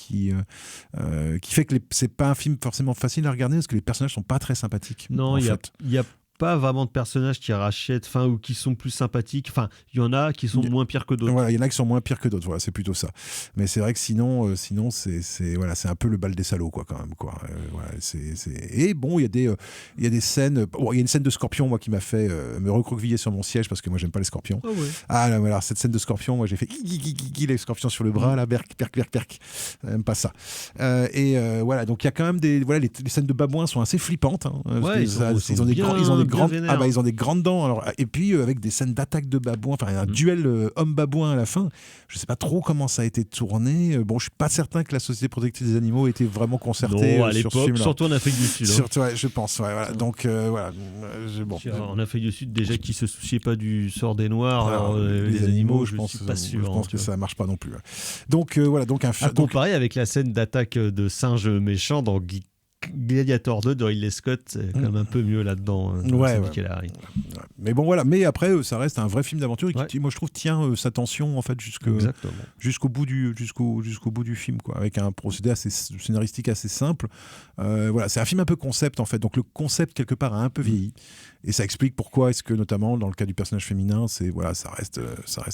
fait que c'est pas un film forcément facile à regarder parce que les personnages sont pas très sympathiques. Non, il y a pas vraiment de personnages qui rachètent, ou qui sont plus sympathiques. Enfin, il y en a qui sont moins pires que d'autres. Voilà, il y en a qui sont moins pires que d'autres. Voilà, c'est plutôt ça. Mais c'est vrai que sinon c'est un peu le bal des salauds, quoi, quand même, quoi. Et bon, il y a des scènes. Il y a une scène de scorpion, moi, qui m'a fait me recroqueviller sur mon siège parce que moi, j'aime pas les scorpions. Oh ouais. Voilà, cette scène de scorpion, moi, j'ai fait les scorpions sur le bras, là, berk. J'aime pas ça. Voilà, donc il y a quand même les scènes de babouins sont assez flippantes. Ils ont des grandes dents. Alors, et puis avec des scènes d'attaque de babouins, un duel homme-babouin à la fin. Je sais pas trop comment ça a été tourné. Je suis pas certain que la Société protectrice des animaux était vraiment concertée à sur ce l'époque, film-là. surtout en Afrique du Sud. Surtout, je pense. Voilà. Donc voilà. En Afrique du Sud, déjà qui se souciait pas du sort des Noirs. Alors, les animaux, je suis pas sûr. Je pense que ça marche pas non plus. Donc voilà. Donc à comparer avec la scène d'attaque de singes méchants dans Gladiator 2 de Ridley Scott, c'est quand même un peu mieux là-dedans. Mais bon, voilà. Mais après, ça reste un vrai film d'aventure qui, moi, je trouve, tient sa tension en fait jusqu'au bout du film, quoi, avec un procédé assez scénaristique assez simple. Voilà, c'est un film un peu concept en fait. Donc le concept quelque part a un peu vieilli. Et ça explique pourquoi est-ce que, notamment dans le cas du personnage féminin, ça reste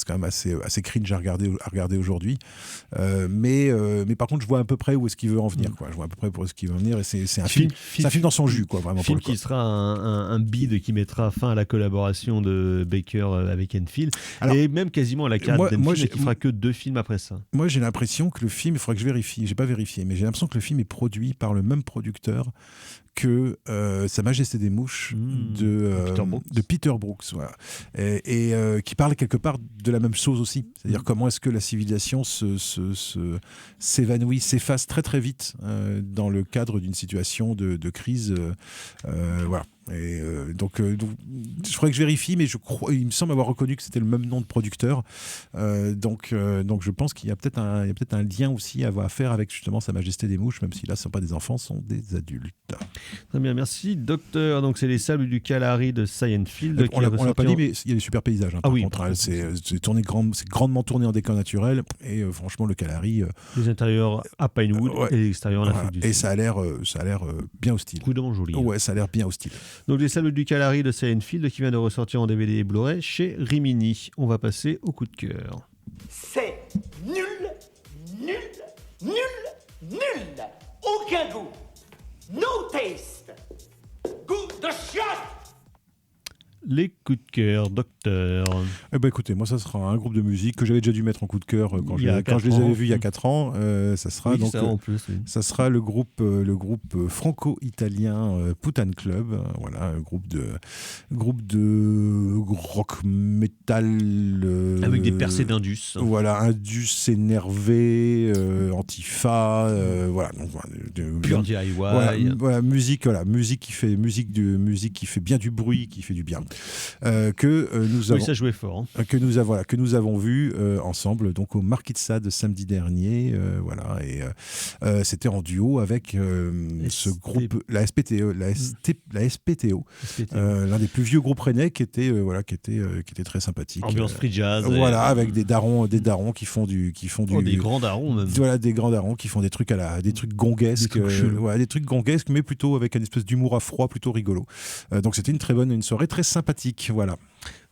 quand même assez cringe à regarder aujourd'hui. Mais par contre, je vois à peu près où est-ce qu'il veut en venir, quoi. Je vois à peu près où est-ce qu'il veut en venir. Et c'est un film dans son jus, quoi, vraiment. Film qui sera un bide qui mettra fin à la collaboration de Baker avec Enfield. Alors, et même quasiment à la carrière d'Enfield, mais qui fera que 2 films après ça. Moi, j'ai l'impression que le film, il faudrait que je vérifie, j'ai pas vérifié, mais j'ai l'impression que le film est produit par le même producteur que Sa Majesté des Mouches de Peter Brooks, voilà. Et qui parle quelque part de la même chose aussi, c'est-à-dire comment est-ce que la civilisation s'évanouit, s'efface très très vite dans le cadre d'une situation de crise, voilà. Et donc, je crois que je vérifie, mais il me semble avoir reconnu que c'était le même nom de producteur. Donc, je pense qu'il y a peut-être un lien aussi à faire avec justement Sa Majesté des Mouches, même si là, ce ne sont pas des enfants, ce sont des adultes. Très bien, merci. Docteur, donc c'est Les Sables du Kalahari de Scienfield. On l'a pas dit, mais il y a des super paysages. Par oui, contre, c'est grandement tourné en décor naturel. Et franchement, le Kalahari. Les intérieurs à Pinewood et les extérieurs en Afrique du Sud. Et ça a l'air bien hostile. Coudant joli. Ouais, ça a l'air bien hostile. Donc Les Sables du Kalahari de Scienfield qui vient de ressortir en DVD et Blu-ray chez Rimini. On va passer au coup de cœur. C'est nul, nul, nul, nul. Aucun goût. No taste. Goût de chiotte. Les coups de cœur, Docteur. Eh ben écoutez, moi ça sera un groupe de musique que j'avais déjà dû mettre en coup de cœur quand je les avais vus il y a 4 ans. Ça sera Oui, donc ça, en plus, oui. ça sera le groupe franco-italien Putan Club. Voilà, un groupe de rock metal avec des percées d'indus. Voilà, indus énervé, antifa, voilà. Donc, Pure DIY. Voilà, musique qui fait bien du bruit, qui fait du bien. Que nous avons, oui, ça jouait fort. Hein. Que nous avons vu ensemble donc au Marquis de Sade samedi dernier. Voilà, et c'était en duo avec ce groupe, la SPTO, l'un des plus vieux groupes rennais qui était très sympathique. Ambiance free jazz. Voilà, avec des darons qui font du des grands darons même. Voilà, des grands darons qui font des trucs gonguesques, des trucs gonguesques, mais plutôt avec une espèce d'humour à froid, plutôt rigolo. Donc c'était une soirée très sympathique, voilà.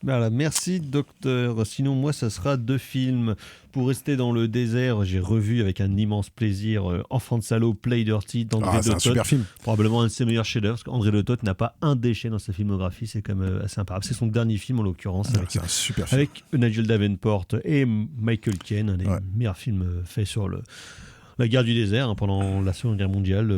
Voilà, merci Docteur. Sinon, moi, ça sera 2 films. Pour rester dans le désert, j'ai revu avec un immense plaisir Enfant de salaud, Play Dirty d'André de C'est un Toth. super film. Probablement un de ses meilleurs chefs-d'œuvre, parce qu'André de Toth n'a pas un déchet dans sa filmographie, c'est quand même assez imparable. C'est son dernier film en l'occurrence. C'est un super film. Avec Nigel Davenport et Michael Caine, un des meilleurs films faits sur la guerre du désert, pendant la Seconde Guerre mondiale,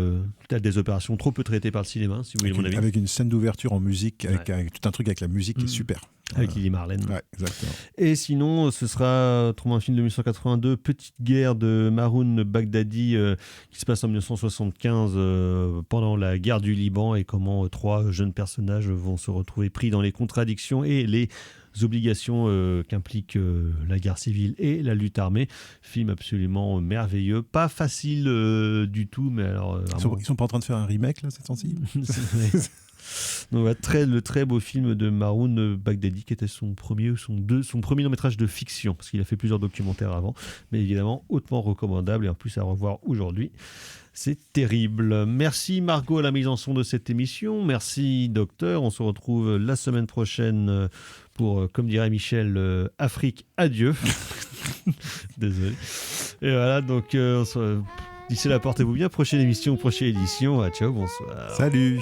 peut-être des opérations trop peu traitées par le cinéma, si vous voulez mon avis. Avec une scène d'ouverture en musique, avec tout un truc avec la musique qui est super. Avec Lily Marlène. Ouais, exactement. Et sinon, ce sera autrement un film de 1982, Petite guerre de Maroun Baghdadi, qui se passe en 1975 pendant la guerre du Liban, et comment 3 jeunes personnages vont se retrouver pris dans les contradictions et les obligations qu'implique la guerre civile et la lutte armée. Film absolument merveilleux, pas facile du tout, mais alors... Ils sont pas en train de faire un remake là cette temps-ci. Donc, le très beau film de Maroun Baghdadi, qui était son premier long métrage de fiction, parce qu'il a fait plusieurs documentaires avant, mais évidemment hautement recommandable, et en plus à revoir aujourd'hui. C'est terrible. Merci Margot à la mise en son de cette émission. Merci Docteur. On se retrouve la semaine prochaine pour, comme dirait Michel, Afrique, adieu. Désolé. Et voilà, donc d'ici là, portez-vous bien. Prochaine émission, prochaine édition. Ciao, bonsoir. Salut.